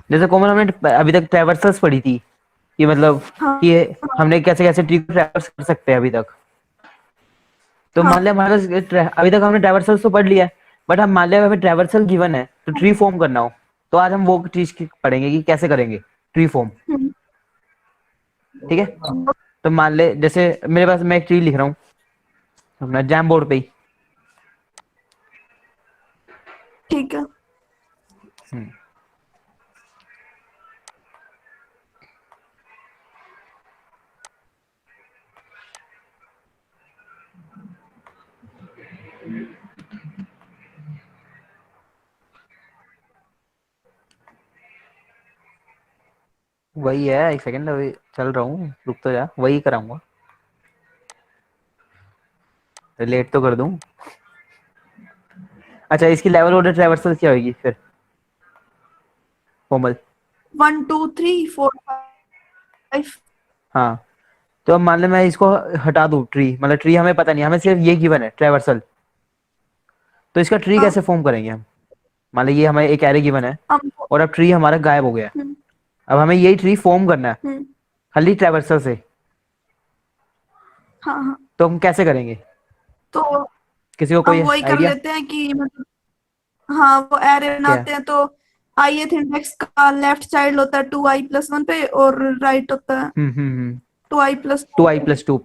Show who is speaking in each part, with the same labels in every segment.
Speaker 1: जैसे कोमल हमने अभी तक ट्रैवर्सल्स पढ़ी थी कि मतलब
Speaker 2: हाँ
Speaker 1: कि
Speaker 2: हाँ
Speaker 1: हमने कैसे कैसे ट्री को ट्रैवर्स कर सकते हैं अभी तक। तो
Speaker 2: हाँ
Speaker 1: मान लिया हमारे पास अभी तक हमने ट्रैवर्सल्स तो पढ़ लिया है, बट हम मान लिया हमें ट्रैवर्सल गिवन है तो ट्री फॉर्म करना हो, तो आज हम वो चीज पढ़ेंगे कि कैसे करेंगे ट्री फॉर्म।
Speaker 2: हम्म,
Speaker 1: ठीक है। तो मान ले जैसे मेरे पास मैं एक ट्री लिख रहा हूँ अपना जैम बोर्ड पे ही।
Speaker 2: ठीक है।
Speaker 1: हम्म, वही है, एक सेकंड अभी चल रहा हूँ, रुक तो जा, वही कराऊंगा, लेट तो कर दूं। अच्छा, इसकी लेवल ऑर्डर ट्रैवर्सल क्या होगी फिर कोमल?
Speaker 2: 1 2 3 4 5।
Speaker 1: हाँ, तो अब मान ले मैं इसको हटा दूं ट्री, मतलब ट्री हमें पता नहीं, हमें सिर्फ ये गिवन है ट्रैवर्सल, तो इसका ट्री
Speaker 2: हाँ
Speaker 1: कैसे फॉर्म करेंगे हम? मान ली ये हमें एक एरे गिवन है
Speaker 2: हमको।
Speaker 1: और अब ट्री हमारा गायब हो गया है।
Speaker 2: हम्म
Speaker 1: अब हमें यही ट्री फॉर्म करना है
Speaker 2: हम्म।
Speaker 1: खाली ट्रैवर्सल से,
Speaker 2: हाँ हाँ।
Speaker 1: तो हम कैसे करेंगे?
Speaker 2: तो
Speaker 1: किसी को कोई
Speaker 2: हम वही कर
Speaker 1: आइडिया?
Speaker 2: लेते हैं कि मतलब, हाँ वो एरे
Speaker 1: क्या?
Speaker 2: बनाते हैं तो ith इंडेक्स का लेफ्ट चाइल्ड होता है 2i+1 पे और राइट होता है
Speaker 1: हम्म।
Speaker 2: 2i+2
Speaker 1: 2 i
Speaker 2: पे।
Speaker 1: Plus two.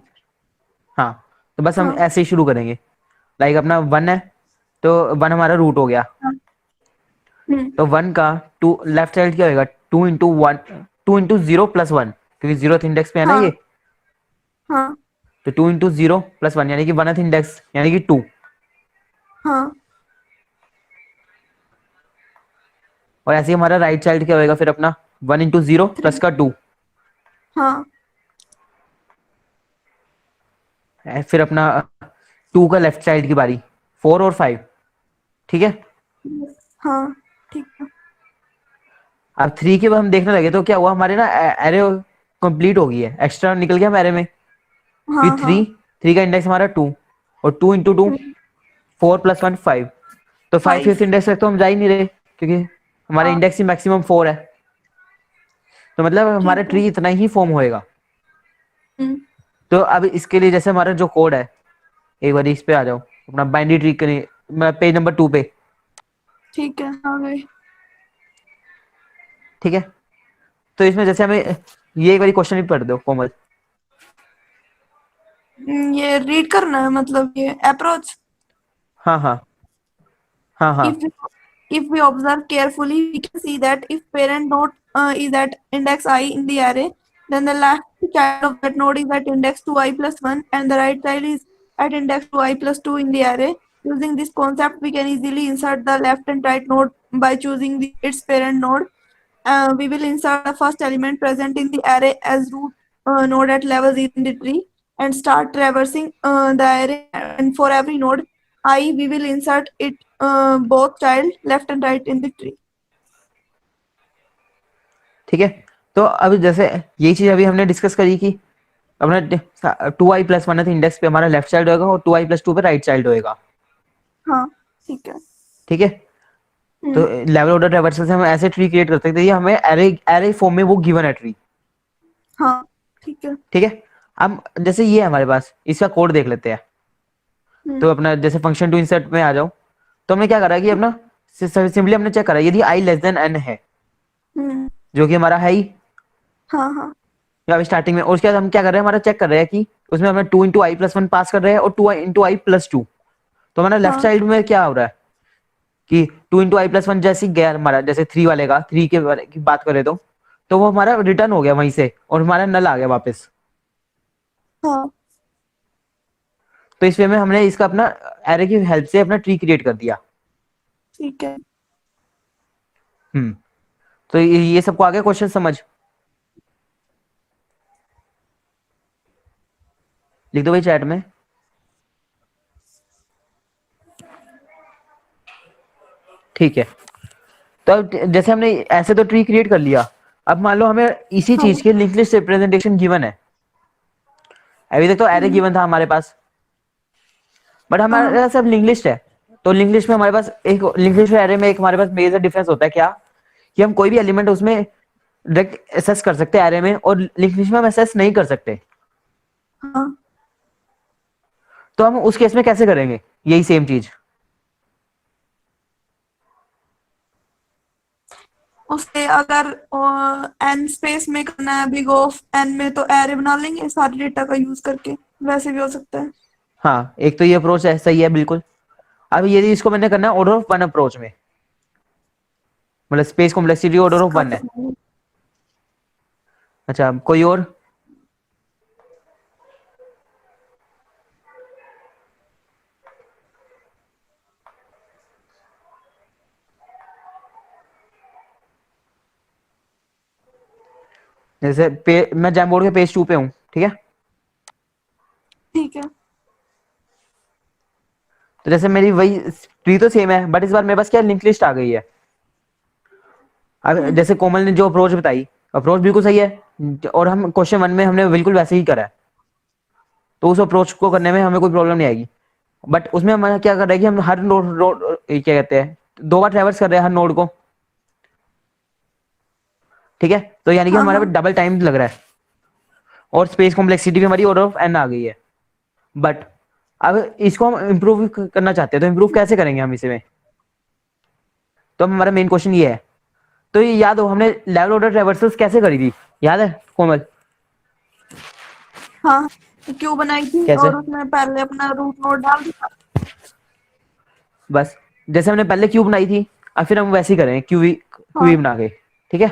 Speaker 1: हाँ, तो बस हम
Speaker 2: हाँ
Speaker 1: ऐसे ही शुरू करेंगे। लाइक अपना वन है, तो वन हमारा रूट हो गया,
Speaker 2: हाँ। हम्म।
Speaker 1: तो वन का टू लेफ्ट साइड क्या होगा, 2 इंटू 1, 2 इंटू 0 प्लस 1, क्योंकि 0th इंडेक्स पे है ना
Speaker 2: हाँ
Speaker 1: ये।
Speaker 2: हाँ
Speaker 1: तो 2 इंटू 0 प्लस 1 यानी कि 1th इंडेक्स यानी कि 2।
Speaker 2: हाँ।
Speaker 1: और ऐसे ही हमारा राइट साइड क्या होगा फिर अपना, 1 इंटू 0 प्लस
Speaker 2: 3।
Speaker 1: का 2।
Speaker 2: हाँ
Speaker 1: फिर अपना 2 का लेफ्ट साइड की बारी, 4 और 5। ठीक है।
Speaker 2: हाँ। ठीक है।
Speaker 1: अब 3 के बाद हम देखने लगे तो क्या हुआ हमारे ना, एरे कंप्लीट हो गई है, एक्स्ट्रा निकल गया हमारे में।
Speaker 2: हाँ
Speaker 1: फिर
Speaker 2: हाँ।
Speaker 1: थ्री, थ्री का इंडेक्स हमारा 2, और 2 इंटू 2, 4 प्लस 1 5। तो 5
Speaker 2: 5।
Speaker 1: फिफ्थ इंडेक्स तक तो हम जा ही नहीं रहे, क्योंकि हमारे
Speaker 2: हाँ
Speaker 1: इंडेक्स ही मैक्सिमम 4 है। तो मतलब हमारा
Speaker 2: ठीक है।
Speaker 1: ट्री इतना ही फॉर्म होएगा।
Speaker 2: हम्म।
Speaker 1: तो अब इसके लिए जैसे हमारा जो कोड है, एक बार इस पे आ जाओ, अपना बाइनरी ट्री के लिए, पेज नंबर 2 पे।
Speaker 2: ठीक है आ गए।
Speaker 1: ठीक है। तो इसमें जैसे हमें ये एक बार क्वेश्चन भी पढ़ दो कोमल।
Speaker 2: ये रीड करना है मतलब ये अप्रोच।
Speaker 1: हाँ हाँ हाँ हाँ।
Speaker 2: If we, if we observe carefully, we can see that if parent node is at index I in the array, then the left child of that node is at index 2i+1 and the right child is at index 2i+2 in the array. Using this concept, we can easily insert the left and right node by choosing its parent node. We will insert the first element present in the array as root node at level 0 in the tree and start traversing the array. And for every node I, we will insert it both child left and right in the tree.
Speaker 1: ठीक है। तो अभी जैसे यही चीज अभी हमने discuss करी कि अपना 2i+1 इंडेक्स पे हमारा लेफ्ट साइड होगा और 2i+2 पे राइट साइड होएगा।
Speaker 2: हाँ ठीक है।
Speaker 1: ठीक है। तो
Speaker 2: हम्म।
Speaker 1: लेवल ऑर्डर ट्रैवर्सल से हम ऐसे ट्री क्रिएट कर सकते हैं, ये हमें एरे एरे फॉर्म में वो गिवन है ट्री।
Speaker 2: हाँ ठीक है।
Speaker 1: ठीक है। अब जैसे ये है हमारे पास, इसका कोड देख लेते हैं।
Speaker 2: हम्म
Speaker 1: तो अपना जैसे फंक्शन टू इंसर्ट में आ जाओ, तो हमने क्या करा कि अपना सिंपली हमने चेक करा यदि आई लेस देन एन है,
Speaker 2: हम्म।
Speaker 1: जो कि हमारा है ही
Speaker 2: हाँ हाँ
Speaker 1: अभी स्टार्टिंग में। और उसके बाद हम क्या कर रहे हैं, हमारा चेक कर रहे हैं कि उसमें हमें 2 इंटू i+1 पास कर रहे हैं और 2 इंटू i+2। तो हमारा लेफ्ट
Speaker 2: हाँ
Speaker 1: साइड में क्या हो रहा है कि 2 इंटू i+1 जैसे गया हमारा, जैसे 3 वाले का, 3 के बारे की बात करें तो वो हमारा रिटर्न हो गया वहीं से और हमारा नल आ गया वापस।
Speaker 2: हाँ
Speaker 1: तो इस वे में हमने इसका अपना एरे की हेल्प से अपना ट्री क्रिएट कर दिया।
Speaker 2: ठीक है।
Speaker 1: हम्म। तो ये सबको आ गया क्वेश्चन समझ? लिख दो भाई चैट में। ठीक है। तो अब जैसे हमने ऐसे तो ट्री क्रिएट कर लिया, अब मान लो हमें इसी
Speaker 2: हाँ।
Speaker 1: चीज के लिंक लिस्ट रिप्रेजेंटेशन गिवन है। अभी तक तो एरे
Speaker 2: हम्म।
Speaker 1: गिवन था हमारे पास, बट हमारे
Speaker 2: हाँ
Speaker 1: पास अब लिंक लिस्ट है। तो लिंक लिस्ट में हमारे पास एक लिंक लिस्ट एरे में एक हमारे पास मेजर डिफरेंस होता है क्या, कि हम कोई भी एलिमेंट उसमें डायरेक्ट एसेस कर सकते हैं एरे में, और लिंक लिस्ट में हम एसेस नहीं कर सकते।
Speaker 2: हाँ,
Speaker 1: तो हम उस केस में कैसे करेंगे यही सेम चीज?
Speaker 2: उससे अगर एन स्पेस में करना है, बिग ऑफ एन में, तो एरे बना लेंगे सारे डेटा का यूज करके, वैसे भी हो सकता है।
Speaker 1: हाँ, एक तो ये अप्रोच है, सही है बिल्कुल। अब यदि इसको मैंने करना है ऑर्डर ऑफ वन अप्रोच में, मतलब space complexity order of one है।
Speaker 2: खत्म।
Speaker 1: अच्छा, कोई और? जैसे मैं जैमबोर्ड के पेज 2 पे हूँ, ठीक है।
Speaker 2: ठीक है।
Speaker 1: तो जैसे मेरी वही ट्री तो सेम है, बट इस बार मेरे पास क्या लिंक लिस्ट आ गई है। अब
Speaker 2: हम्म।
Speaker 1: जैसे कोमल ने जो अप्रोच बताई, अप्रोच बिल्कुल सही है, और हम क्वेश्चन 1 में हमने बिल्कुल वैसे ही करा है, तो उस अप्रोच को करने में हमें कोई प्रॉब्लम नहीं आएगी। बट उसमें हम क्या कर रहे हैं कि हम हर नोड क्या कहते हैं, 2 बार ट्रैवर्स कर रहे हैं हर नोड को, ठीक है। तो यानी कि
Speaker 2: हाँ
Speaker 1: हमारा
Speaker 2: हाँ।
Speaker 1: डबल टाइम लग रहा है, और स्पेस कॉम्प्लेक्सिटी भी हमारी ऑर्डर ऑफ एन आ गई है। बट अब इसको हम इम्प्रूव करना चाहते हैं, तो इम्प्रूव कैसे करेंगे हम इसे में? तो हमारा मेन क्वेश्चन ये है। तो ये याद हो हमने लेवल ऑर्डर ट्रैवर्सल्स कैसे करी थी, याद है कोमल?
Speaker 2: हाँ, क्यू बनाई थी
Speaker 1: कैसे?
Speaker 2: और उसमें पहले अपना रूट नोड डाल दिया।
Speaker 1: बस जैसे हमने पहले क्यू बनाई थी, अब फिर हम वैसे ही करें, क्यूवी
Speaker 2: हाँ,
Speaker 1: क्यूवी बना के, ठीक है।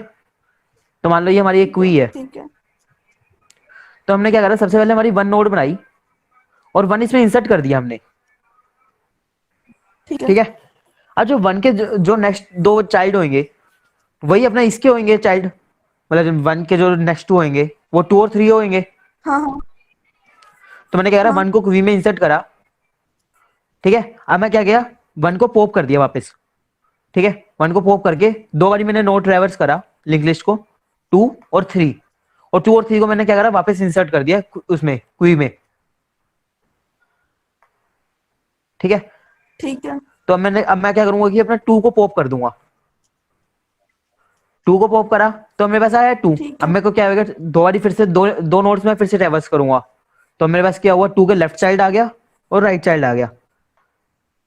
Speaker 1: तो मान लो ये हमारी एक
Speaker 2: ठीक है
Speaker 1: क्वी है।
Speaker 2: ठीक है
Speaker 1: तो हमने क्या करा, सबसे पहले हमारी वन नोड बनाई, और वन इसमें इंसर्ट कर दिया हमने,
Speaker 2: ठीक है।
Speaker 1: ठीक है। अब जो वन के जो नेक्स्ट 2 चाइल्ड होंगे, वही अपना इसके होंगे चाइल्ड, मतलब वन के जो नेक्स्ट 2 होंगे वो 2 और 3 होंगे।
Speaker 2: हाँ हाँ
Speaker 1: तो मैंने क्या करा,
Speaker 2: हाँ।
Speaker 1: वन को क्वी में इंसर्ट करा, ठीक है। अब मैं क्या किया, वन को पॉप कर दिया वापस, ठीक है। वन को पॉप करके 2 बारी मैंने नोड ट्रैवर्स करा लिंक लिस्ट को, 2 और 3, और 2 और 3 को मैंने क्या करा, वापस इंसर्ट कर दिया उसमें क्वी में, ठीक है।
Speaker 2: ठीक है
Speaker 1: तो अब मैं क्या करूंगा कि अपना 2 को पॉप कर दूंगा। 2 को पॉप करा तो मेरे पास आया 2।
Speaker 2: ठीक
Speaker 1: अब
Speaker 2: है।
Speaker 1: मेरे को क्या होगा, 2 बारी फिर से दो नोड्स में फिर से ट्रैवर्स करूंगा, तो मेरे पास क्या हुआ, 2 के लेफ्ट चाइल्ड आ गया और राइट चाइल्ड आ गया।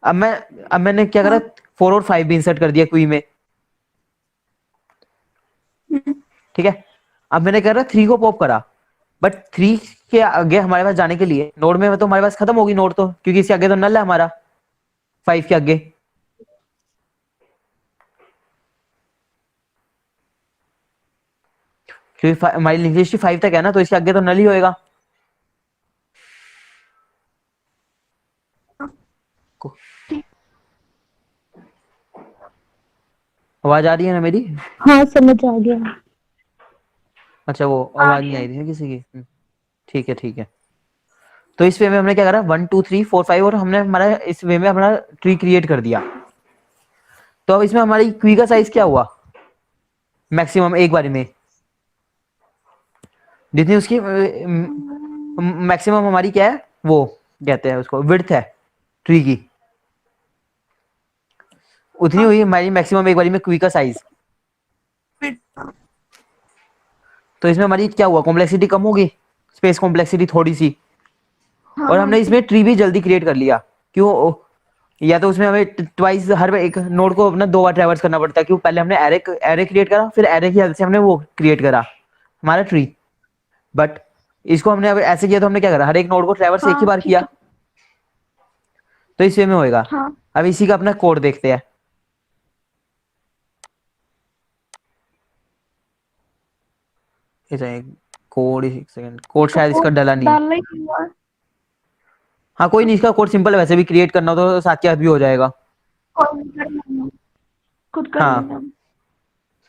Speaker 1: अब मैं अब मैंने क्या करा,
Speaker 2: हाँ।
Speaker 1: 4 और 5 भी इंसर्ट कर दिया क्वी में,
Speaker 2: हम्म।
Speaker 1: ठीक है। अब मैंने क्या करा, 3 को पॉप करा, बट 3 के आगे हमारे पास जाने के लिए नोड में तो हमारे पास खत्म होगी नोड, तो क्योंकि इसके आगे तो नल है हमारा 5 के आगे, क्योंकि हमारी लिंक लिस्ट 5 तक है ना, तो इसके आगे तो नल ही होएगा।
Speaker 2: हाँ,
Speaker 1: को-
Speaker 2: ठीक।
Speaker 1: आवाज आ रही है ना मेरी?
Speaker 3: हाँ समझ आ गया।
Speaker 1: अच्छा, वो
Speaker 2: आ
Speaker 1: आवाज
Speaker 2: रही
Speaker 1: नहीं
Speaker 2: है।
Speaker 1: आई थी ना किसी की। ठीक है ठीक है। तो इस वे में हमने क्या करा, 1 2 3 4 5, और हमने हमारा इस वे में अपना ट्री क्रिएट कर दिया। तो अब इसमें हमारी क्वी का साइज क्या हुआ, मैक्सिमम एक बारी में जितनी उसकी मैक्सिमम हमारी क्या है, वो कहते हैं उसको विड्थ है ट्री की, उतनी
Speaker 2: हाँ,
Speaker 1: हुई हमारी मैक्सिमम एक बारी में क्वी का साइज।
Speaker 2: फिर हाँ
Speaker 1: तो इसमें हमारी क्या हुआ, कॉम्प्लेक्सिटी कम होगी, स्पेस कॉम्प्लेक्सिटी थोड़ी सी,
Speaker 2: हाँ
Speaker 1: और
Speaker 2: हाँ,
Speaker 1: हमने इसमें ट्री भी जल्दी क्रिएट कर लिया। क्यों? या तो उसमें हमें ट्वाइस हर एक नोड को अपना 2 बार ट्रैवर्स करना पड़ता है, क्यों? पहले हमने एरे एरे क्रिएट करा, फिर एरे की हेल्प से हमने वो क्रिएट करा हमारा ट्री। बट इसको हमने अब ऐसे किया, तो हमने क्या करा, हर एक नोड को ट्रैवर्स एक ही
Speaker 2: हाँ,
Speaker 1: बार
Speaker 2: ठीक
Speaker 1: किया,
Speaker 2: है।
Speaker 1: तो इस वे में होएगा।
Speaker 2: हाँ
Speaker 1: अब इसी का अपना कोड देखते हैं। कोड, एक सेकंड, कोड
Speaker 2: तो
Speaker 1: शायद इसका
Speaker 2: कोड
Speaker 1: डला नहीं है।
Speaker 2: डालना ही हुआ।
Speaker 1: हाँ कोई नहीं, इसका कोड सिंपल है, वैसे भी क्रिएट करना हो तो साथ के साथ भी हो जाएगा।
Speaker 2: और नहीं कर लेंगे, खुद कर
Speaker 1: हाँ
Speaker 2: लेंगे हम।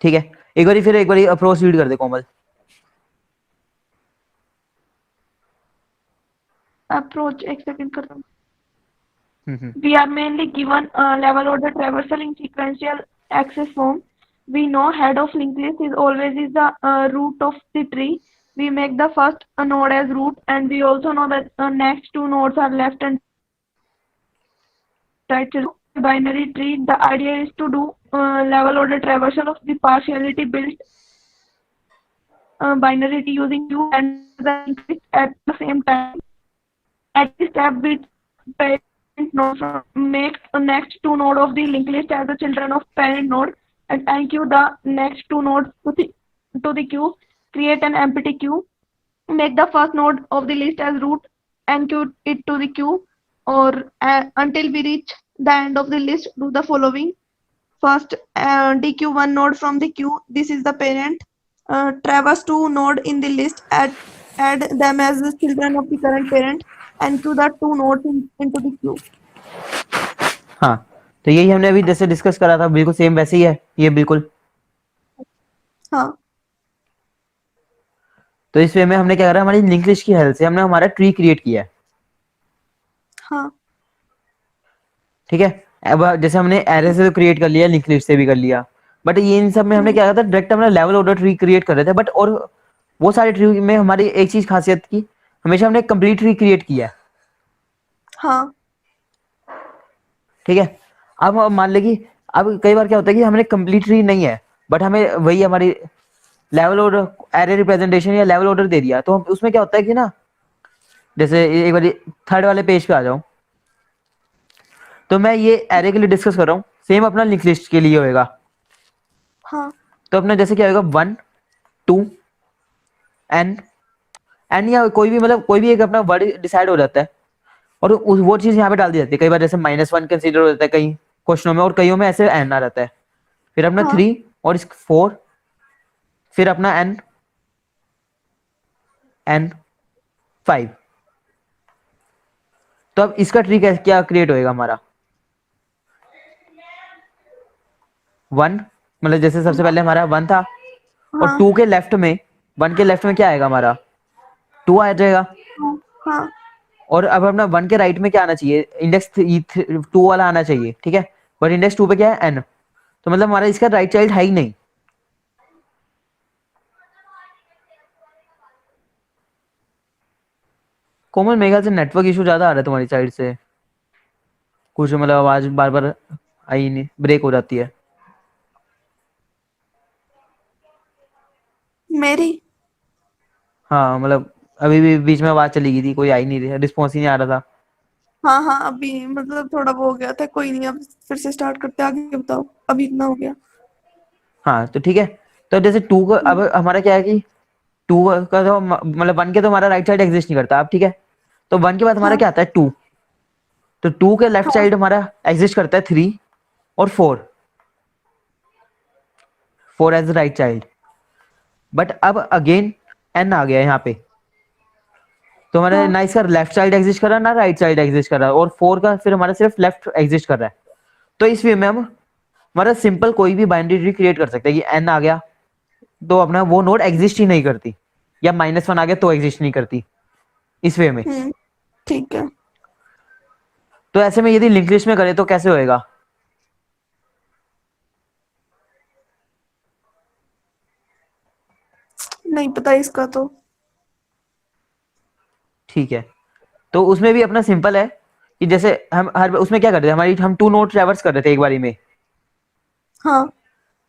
Speaker 1: ठीक है। एक बारी फिर एक बारी अप्रोच रीड कर दे कोमल।
Speaker 2: अप्रोच एक सेकंड कर रहा हूँ।
Speaker 1: हम्म।
Speaker 2: We are mainly given a level order traversal in sequential access form. We know head of linked list is always is the root of the tree. We make the first node as root, and we also know that next two nodes are left and right. Binary tree. The idea is to do level order traversal of the partiality built binary tree using Q and the linked list at the same time. At this step, bit parent node makes the next two node of the linked list as the children of parent node and enqueue the next two nodes to the queue, create an empty queue, make the first node of the list as root, enqueue it to the queue, or until we reach the end of the list, do the following. First, dequeue one node from the queue. This is the parent. Traverse two node in the list. Add them as the children of the current parent and queue the two nodes into the queue.
Speaker 1: हाँ, तो यही हमने अभी जैसे discuss करा था, बिल्कुल same वैसे ही है ये, बिल्कुल।
Speaker 2: हाँ
Speaker 1: तो इस वे में हमने क्या करा, हमारी लिंक लिस्ट की हेल्प से हमने हमारा ट्री क्रिएट किया है।
Speaker 2: हाँ
Speaker 1: ठीक है, अब जैसे हमने एरे से तो क्रिएट कर लिया, लिंक लिस्ट से भी कर लिया, बट ये इन सब में हमने क्या करा था, डायरेक्ट अपना लेवल ऑर्डर ट्री क्रिएट कर रहे थे। बट और वो सारे ट्री में हमारी एक चीज खासियत की, हमेशा हमने कंप्लीट ट्री क्रिएट किया है।
Speaker 2: हाँ
Speaker 1: ठीक है, अब मान ले कि अब कई बार क्या होता है कि हमने कंप्लीट ट्री नहीं है, बट हमें वही हमारी लेवल ऑर्डर एरे रिप्रेजेंटेशन या लेवल ऑर्डर दे दिया, तो हम उसमें क्या होता है कि ना, जैसे एक बार थर्ड वाले पेज पे आ जाऊं, तो मैं ये एरे के लिए डिस्कस कर रहा हूँ, सेम अपना लिंक लिस्ट के लिए होएगा।
Speaker 2: हाँ
Speaker 1: तो अपना जैसे क्या होगा, 1 2 एन एन, या कोई भी मतलब कोई भी एक अपना वर्ड डिसाइड हो जाता है, और वो चीज यहाँ पे डाल दी जाती है। कई बार जैसे -1 कंसीडर हो जाता है कई क्वेश्चनों में, और कईयों में ऐसे एन आ रहता है, फिर अपना
Speaker 2: हाँ
Speaker 1: 3 और 4, फिर अपना एन 5। तो अब इसका ट्री क्या क्रिएट होएगा हमारा, 1 मतलब जैसे सबसे पहले हमारा 1 था, और
Speaker 2: हाँ
Speaker 1: 2 के लेफ्ट में, 1 के लेफ्ट में क्या आएगा हमारा, 2 आ जाएगा।
Speaker 2: हाँ
Speaker 1: और अब अपना 1 के राइट में क्या आना चाहिए, इंडेक्स 2 वाला आना चाहिए। ठीक है, बट इंडेक्स 2 पे क्या है, एन, तो मतलब हमारा इसका राइट चाइल्ड है ही नहीं। कोमल, मेरे ख्याल से नेटवर्क इशू ज्यादा आ रहा है तुम्हारी साइड से, कुछ मतलब आवाज बार बार आई नहीं, ब्रेक हो जाती है।
Speaker 2: मेरी
Speaker 1: हाँ मतलब अभी भी बीच में आवाज चली गई थी, कोई आई नहीं रही, रिस्पॉन्स ही नहीं आ रहा था।
Speaker 2: हाँ हाँ अभी मतलब थोड़ा वो हो गया था, कोई नहीं, अब फिर से स्टार्ट करते, आगे बताओ, अभी इतना हो गया।
Speaker 1: हाँ तो ठीक है, तो जैसे 2 का अब हमारा क्या है कि 2 का तो मतलब 1 के तो हमारा राइट साइड एग्जिस्ट नहीं करता अब। ठीक है, तो 1 के बाद हमारा
Speaker 2: हाँ
Speaker 1: क्या आता है, 2, तो 2 के लेफ्ट
Speaker 2: हाँ
Speaker 1: साइड हमारा एग्जिस्ट करता है 3 और 4 एज राइट चाइल्ड। बट अब अगेन एन आ गया यहाँ पे, तो हमारा
Speaker 2: हाँ
Speaker 1: ना इसका लेफ्ट साइड एग्जिस्ट कर रहा है ना राइट साइड एग्जिस्ट कर रहा है, और 4 का फिर हमारा सिर्फ लेफ्ट एग्जिस्ट कर रहा है। तो इस वे में हम हमारा सिंपल कोई भी बाइनरी ट्री क्रिएट कर सकते हैं कि एन आ गया तो अपना वो नोड एग्जिस्ट ही नहीं करती, या -1 आ गया तो एग्जिस्ट नहीं करती, इस वे में।
Speaker 2: ठीक है।
Speaker 1: तो ऐसे में यदि लिंक लिस्ट में करें तो कैसे होएगा,
Speaker 2: नहीं पता इसका तो।
Speaker 1: ठीक है, तो उसमें भी अपना सिंपल है कि जैसे हम हर उसमें क्या करते थे, हमारी हम 2 नोड ट्रैवर्स कर रहे थे एक बारी में,
Speaker 2: हाँ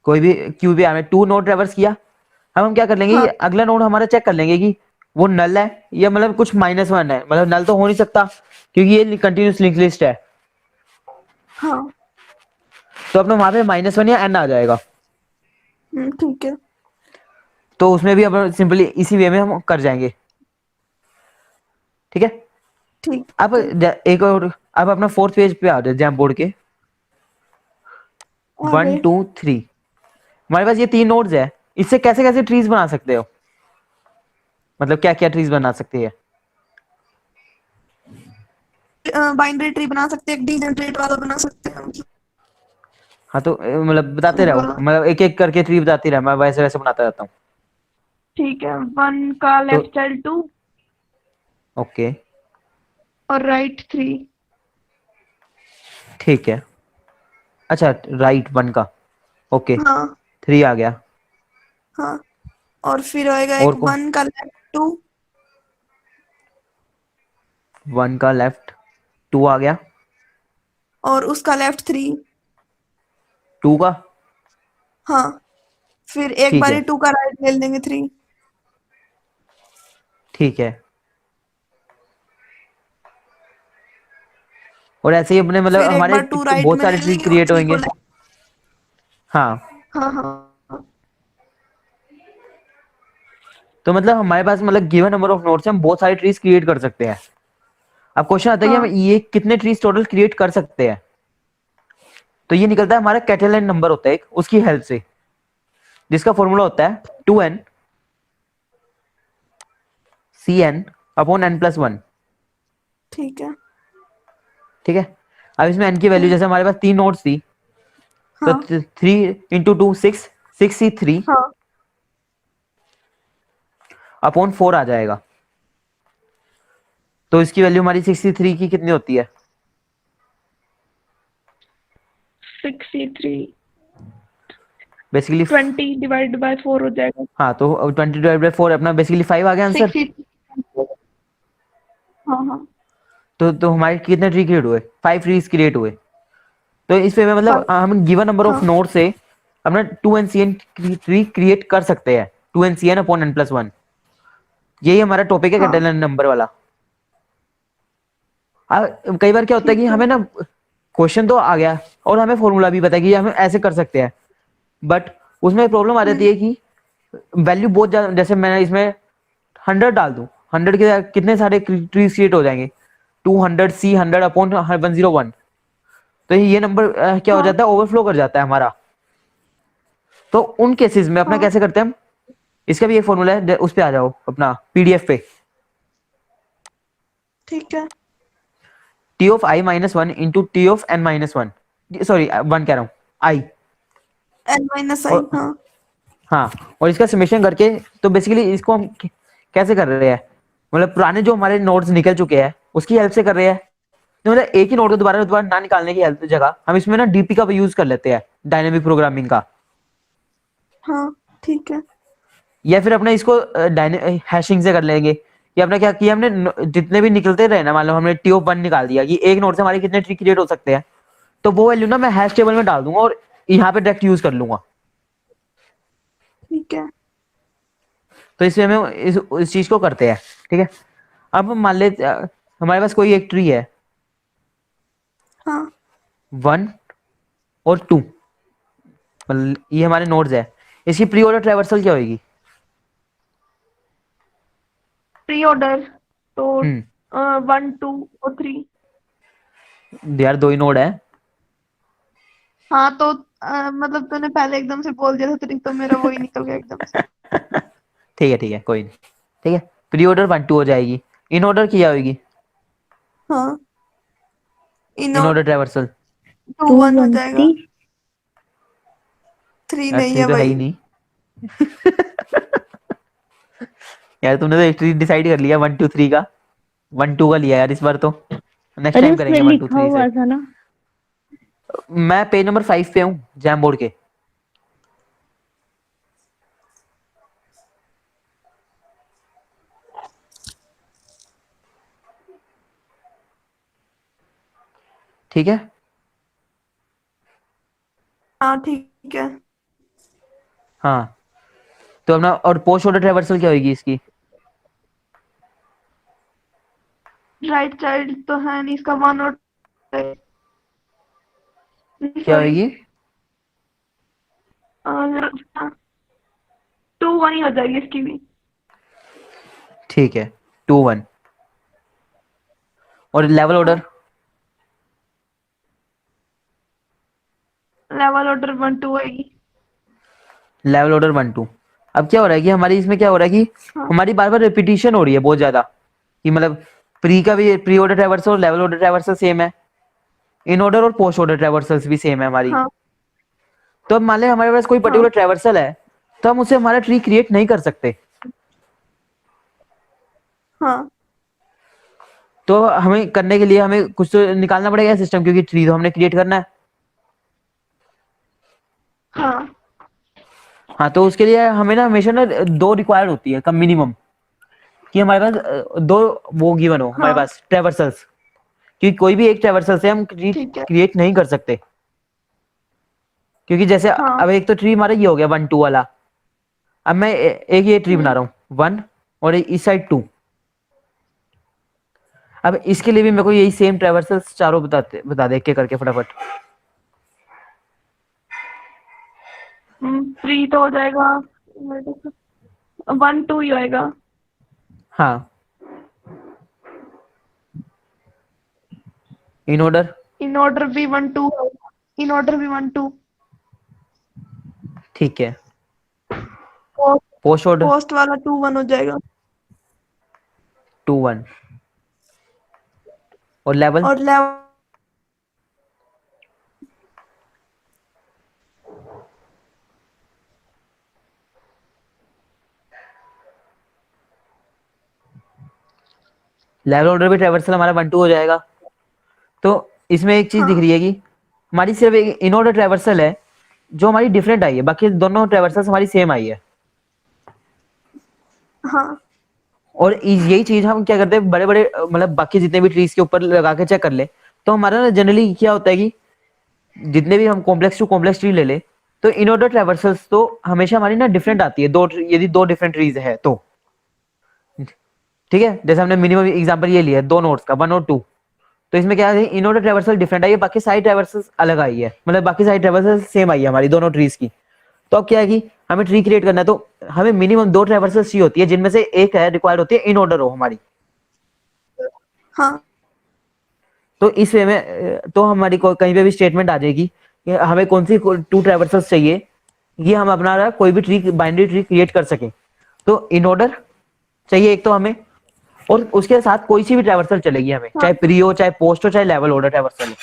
Speaker 1: कोई भी क्यू भी हमें 2 नोड ट्रैवर्स किया, हम क्या कर लेंगे,
Speaker 2: हाँ
Speaker 1: ये अगला नोड हमारा चेक कर लेंगे कि वो नल है या मतलब कुछ -1 है, मतलब नल तो हो नहीं सकता क्योंकि ये कंटिन्यूस लिंक लिस्ट है।
Speaker 2: हाँ
Speaker 1: तो अपना वहां पे -1 या एन आ जाएगा।
Speaker 2: ठीक है।
Speaker 1: तो उसमें भी अब सिंपली इसी वे में हम कर जाएंगे। ठीक है,
Speaker 2: ठीक
Speaker 1: अब
Speaker 2: है
Speaker 1: एक और, अब अपना 4th पेज पे आ जाए जैम बोर्ड के,
Speaker 2: आगे
Speaker 1: 1 2 3, हमारे पास ये 3 नोड्स है, इससे कैसे कैसे ट्रीज बना सकते हो, मतलब क्या क्या ट्रीज बना सकते हैं।
Speaker 2: बाइनरी ट्री बना सकते हैं, एक डीजेनरेट वाला बना सकते हैं।
Speaker 1: हाँ तो मतलब बताते रहो,
Speaker 2: मतलब
Speaker 1: मतलब एक एक करके ट्री बताती रहे, मैं वैसे वैसे बनाता रहता हूँ।
Speaker 2: ठीक है, 1 का
Speaker 1: तो
Speaker 2: लेफ्ट चाइल्ड 2
Speaker 1: ओके,
Speaker 2: और राइट 3।
Speaker 1: ठीक है, अच्छा राइट 1 का, ओके,
Speaker 2: हाँ
Speaker 1: 3 आ गया,
Speaker 2: हाँ और फिर आएगा
Speaker 1: और
Speaker 2: एक
Speaker 1: को
Speaker 2: 1 का लेफ्ट 2
Speaker 1: 1 का लेफ्ट 2 आ गया,
Speaker 2: और उसका लेफ्ट 3।
Speaker 1: 2 का
Speaker 2: हाँ, फिर एक
Speaker 1: ठीक
Speaker 2: बारी
Speaker 1: है
Speaker 2: 2 का राइट ले लेंगे 3।
Speaker 1: ठीक है। और ऐसे ही अपने मतलब
Speaker 2: फिर एक
Speaker 1: हमारे
Speaker 2: बार 2 राइट
Speaker 1: बहुत
Speaker 2: में ले
Speaker 1: सारे ट्री
Speaker 2: लेंगे और
Speaker 1: क्रिएट
Speaker 2: 3 को
Speaker 1: होंगे।
Speaker 2: ले।
Speaker 1: हाँ,
Speaker 2: हाँ हाँ
Speaker 1: तो मतलब हमारे पास मतलब गिवन नंबर ऑफ नोड्स से हम बहुत सारे ट्रीज क्रिएट कर सकते हैं। अब क्वेश्चन आता है कि हम
Speaker 2: हाँ
Speaker 1: ये कितने ट्रीज टोटल क्रिएट कर सकते हैं। तो ये निकलता है हमारा कैटेलाइन नंबर होता है एक, उसकी हेल्प से, जिसका फॉर्मूला होता है 2n cn upon n plus 1।
Speaker 2: ठीक है।
Speaker 1: ठीक है। अब इसमें n की वैल्यू जैसे हमारे पास 3 नोड्स थी, तो
Speaker 2: हाँ
Speaker 1: 3 × 2 6, 6c3
Speaker 2: हाँ
Speaker 1: अपॉन 4 आ जाएगा। तो इसकी वैल्यू हमारी 63 की कितनी होती है?
Speaker 2: 63
Speaker 1: बेसिकली
Speaker 2: 20 डिवाइड बाय 4 हो जाएगा।
Speaker 1: हाँ, तो 20/4 अपना बेसिकली 5 आ गया आंसर।
Speaker 2: 63। हाँ हाँ
Speaker 1: तो हमारे कितने ट्री क्रिएट हुए? 5 ट्रीज क्रिएट हुए। तो इस पे में मतलब
Speaker 2: 5।
Speaker 1: हम गिवन नंबर ऑफ
Speaker 2: हाँ
Speaker 1: नोड से अपना 2n ट्री क्रिएट कर सकते हैं, 2n अपॉन n प्लस 1। यही हमारा टॉपिक है
Speaker 2: हाँ
Speaker 1: कैटेलाइन नंबर वाला। कई बार क्या होता है कि
Speaker 2: ठीक है।
Speaker 1: हमें ना क्वेश्चन तो आ गया और हमें फॉर्मूला भी पता है कि हम ऐसे कर सकते हैं, बट उसमें प्रॉब्लम आ जाती है कि वैल्यू बहुत ज्यादा, जैसे मैं इसमें 100 डाल दूं, 100 के कितने सारे ट्रीज क्रिएट हो जाएंगे, 200 c 100 अपॉन 101। तो ये नंबर क्या हो
Speaker 2: हाँ
Speaker 1: जाता है, ओवरफ्लो कर जाता है हमारा। तो उन केसेस में अपना
Speaker 2: हाँ
Speaker 1: कैसे करते हैं हम, इसका भी एक फॉर्मूला है, उस पे आ जाओ अपना पीडीएफ पे।
Speaker 2: ठीक है।
Speaker 1: T of i minus 1 into T of n minus 1, sorry 1 कह रहा हूँ, आई।
Speaker 2: n-i।
Speaker 1: और
Speaker 2: हाँ
Speaker 1: हाँ, और इसका समेशन करके, तो बेसिकली इसको हम कैसे कर रहे हैं, मतलब पुराने जो हमारे नोट्स निकल चुके हैं उसकी हेल्प से कर रहे हैं। तो मतलब एक ही नोट को दोबारा दोबारा ना निकालने की हेल्प जगह हम इसमें ना डीपी का यूज कर लेते हैं, डायनेमिक प्रोग्रामिंग का।
Speaker 2: हाँ ठीक है।
Speaker 1: या फिर अपने इसको हैशिंग से कर लेंगे। कि अपने क्या किया, हमने जितने भी निकलते रहे ना, मान लो हमने टी ऑफ 1 निकाल दिया कि एक नोट से हमारे कितने ट्री क्रिएट हो सकते हैं, तो वो वैल्यू ना मैं हैश टेबल में डाल दूंगा और यहाँ पे डायरेक्ट यूज कर लूंगा।
Speaker 2: ठीक है।
Speaker 1: तो इसमें हमें इस चीज को करते हैं। ठीक है। अब हम मान ले हमारे पास कोई एक ट्री है,
Speaker 2: हाँ
Speaker 1: 1 और 2, मतलब ये हमारे नोड्स है। इसकी प्री ऑर्डर ट्रैवर्सल क्या होगी?
Speaker 2: प्री ऑर्डर तो
Speaker 1: हम्म
Speaker 2: 1 2 और 3।
Speaker 1: यार दो ही नोड है।
Speaker 2: हाँ तो मतलब तूने पहले एकदम से बोल दिया था 3 तो मेरा वही निकल गया एकदम से।
Speaker 1: ठीक है कोई नहीं। ठीक है, प्री ऑर्डर 1 2 हो जाएगी। इन ऑर्डर क्या होगी?
Speaker 2: हाँ इन
Speaker 1: इन ऑर्डर ट्रैवर्सल
Speaker 2: 2
Speaker 3: टू
Speaker 2: 1 हो
Speaker 3: वन
Speaker 2: जाएगा।
Speaker 3: थ्री
Speaker 2: 3
Speaker 1: यार
Speaker 2: नहीं
Speaker 1: थ्री
Speaker 2: है
Speaker 1: तो है
Speaker 2: भाई।
Speaker 1: ही नहीं। यार तुमने तो एक ट्री डिसाइड कर लिया 1 2 3 का, 1 2 का लिया यार इस बार तो। नेक्स्ट
Speaker 3: अरे
Speaker 1: टाइम
Speaker 3: उसमें
Speaker 1: करेंगे 1 2
Speaker 3: लिखा
Speaker 1: 3 से।
Speaker 3: हुआ था ना।
Speaker 1: मैं पेज नंबर 5 पे हूँ जैम बोर्ड के। ठीक है।
Speaker 2: हाँ ठीक है।
Speaker 1: हाँ, तो अपना और पोस्ट ऑर्डर ट्रैवर्सल क्या होगी इसकी?
Speaker 2: राइट चाइल्ड तो है नहीं इसका 1 और
Speaker 1: क्या
Speaker 2: सॉरी
Speaker 1: होगी?
Speaker 2: 2 1 ही हो जाएगी इसकी भी।
Speaker 1: ठीक है, 2 1। और लेवल
Speaker 2: हाँ
Speaker 1: ऑर्डर?
Speaker 2: लेवल ऑर्डर 1 2 आएगी।
Speaker 1: Level order 1 2। अब क्या हो रहा है कि हमारी इसमें क्या हो रहा है कि
Speaker 2: हाँ
Speaker 1: हमारी बार बार रिपीटिशन हो रही है बहुत ज्यादा, कि मतलब प्री का भी, प्री ऑर्डर ट्रैवर्सल और लेवल ऑर्डर ट्रैवर्सल सेम है, इन ऑर्डर और पोस्ट ऑर्डर ट्रैवर्सल्स भी सेम है हमारी।
Speaker 2: हाँ
Speaker 1: तो अब मान ले हमारे पास कोई
Speaker 2: हाँ
Speaker 1: पर्टिकुलर ट्रैवर्सल है, तो हम उससे हमारा ट्री क्रिएट नहीं कर सकते।
Speaker 2: हाँ
Speaker 1: तो हमें करने के लिए हमें कुछ तो निकालना पड़ेगा सिस्टम, क्योंकि ट्री तो हमने क्रिएट करना है।
Speaker 2: हाँ
Speaker 1: हाँ, तो उसके लिए हमें ना हमेशा ना दो रिक्वायर्ड होती है कम मिनिमम, कि हमारे पास दो वो गिवन हो हमारे
Speaker 2: हाँ
Speaker 1: पास ट्रैवर्सल्स, क्योंकि कोई भी एक ट्रैवर्सल से हम ट्री
Speaker 2: ठीक है।
Speaker 1: क्रिएट नहीं कर सकते। क्योंकि जैसे
Speaker 2: हाँ।
Speaker 1: अब एक तो ट्री हमारा ये हो गया 1 2 वाला, अब मैं एक ये ट्री बना रहा हूँ 1 और इस साइड 2। अब इसके लिए भी मेरे को यही सेम ट्रैवर्सल्स चारों बता दे एक एक करके फटाफट।
Speaker 2: 3 तो हो जाएगा, 1 2 ही होएगा।
Speaker 1: हाँ, इन ऑर्डर।
Speaker 2: इन ऑर्डर भी 1 2, इन ऑर्डर भी 1 2।
Speaker 1: ठीक है, पोस्ट ऑर्डर
Speaker 2: पोस्ट वाला 2 1 हो जाएगा।
Speaker 1: 2 1 और लेवल
Speaker 2: और लेवल
Speaker 1: लेवल ऑर्डर भी ट्रैवर्सल हमारा 1 2 हो जाएगा। तो इसमें एक चीज दिख
Speaker 2: हाँ
Speaker 1: रही है कि हमारी सिर्फ एक इन ऑर्डर ट्रैवर्सल है जो हमारी डिफरेंट आई है, बाकी दोनों ट्रैवर्सल्स हमारी सेम आई है।
Speaker 2: हाँ
Speaker 1: और यही चीज हम क्या करते हैं बड़े बड़े मतलब बाकी जितने भी ट्रीज के ऊपर लगा के चेक कर ले, तो हमारा ना जनरली क्या होता है कि जितने भी हम कॉम्प्लेक्स टू कॉम्प्लेक्स ट्री ले ले, तो इन ऑर्डर ट्रैवर्सल्स तो हमेशा हमारी ना डिफरेंट आती है, यदि दो डिफरेंट ट्रीज है तो। ठीक है, जैसे हमने मिनिमम एग्जांपल ये लिया है 2 नोड्स का 1 और 2, तो इसमें क्या है in order traversal different I है, बाकी सारी ट्रैवर्सल्स अलग आई है, मतलब बाकी सारी ट्रैवर्सल सेम आई है हमारी दोनों ट्रीज की। तो अब क्या है कि हमें ट्री क्रिएट करना है, तो हमें मिनिमम 2 ट्रैवर्सल्स चाहिए होती है, जिनमें से एक है रिक्वायर्ड होती है इन ऑर्डर हो हमारी।
Speaker 2: हाँ
Speaker 1: तो इस वे में तो हमारी कहीं पे भी स्टेटमेंट आ जाएगी कि हमें कौन सी 2 ट्रैवर्सल्स चाहिए, ये हम अपना कोई भी ट्री बाइनरी ट्री क्रिएट कर सकें। तो इन ऑर्डर चाहिए एक तो हमें, और उसके साथ कोई सी भी ट्रैवर्सल चलेगी हमें,
Speaker 2: हाँ
Speaker 1: चाहे प्री हो, चाहे पोस्ट हो, चाहे लेवल ऑर्डर ट्रैवर्सल हो।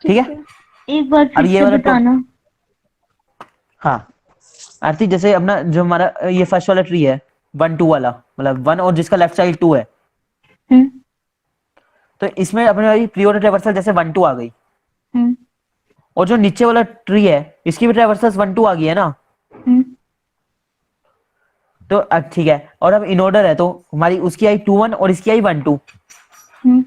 Speaker 1: ठीक है,
Speaker 3: एक बार
Speaker 1: अब
Speaker 3: फिर
Speaker 1: ये
Speaker 3: से
Speaker 1: वाला
Speaker 3: बताना।
Speaker 1: हाँ आरती, जैसे अपना जो हमारा ये फर्स्ट वाला ट्री है 1 2 वाला, मतलब 1 और जिसका लेफ्ट साइड 2 है,
Speaker 3: हम्म
Speaker 1: तो इसमें अपने वाली प्री ऑर्डर ट्रैवर्सल जैसे 1 2 आ गई,
Speaker 3: हम्म
Speaker 1: और जो नीचे वाला ट्री है इसकी भी ट्रैवर्सल्स 1 2 आ गई है ना।
Speaker 3: हम्म
Speaker 1: तो अब ठीक है, और अब इन ऑर्डर है तो हमारी उसकी आई 2 1 और इसकी आई 1 2,
Speaker 3: हम्म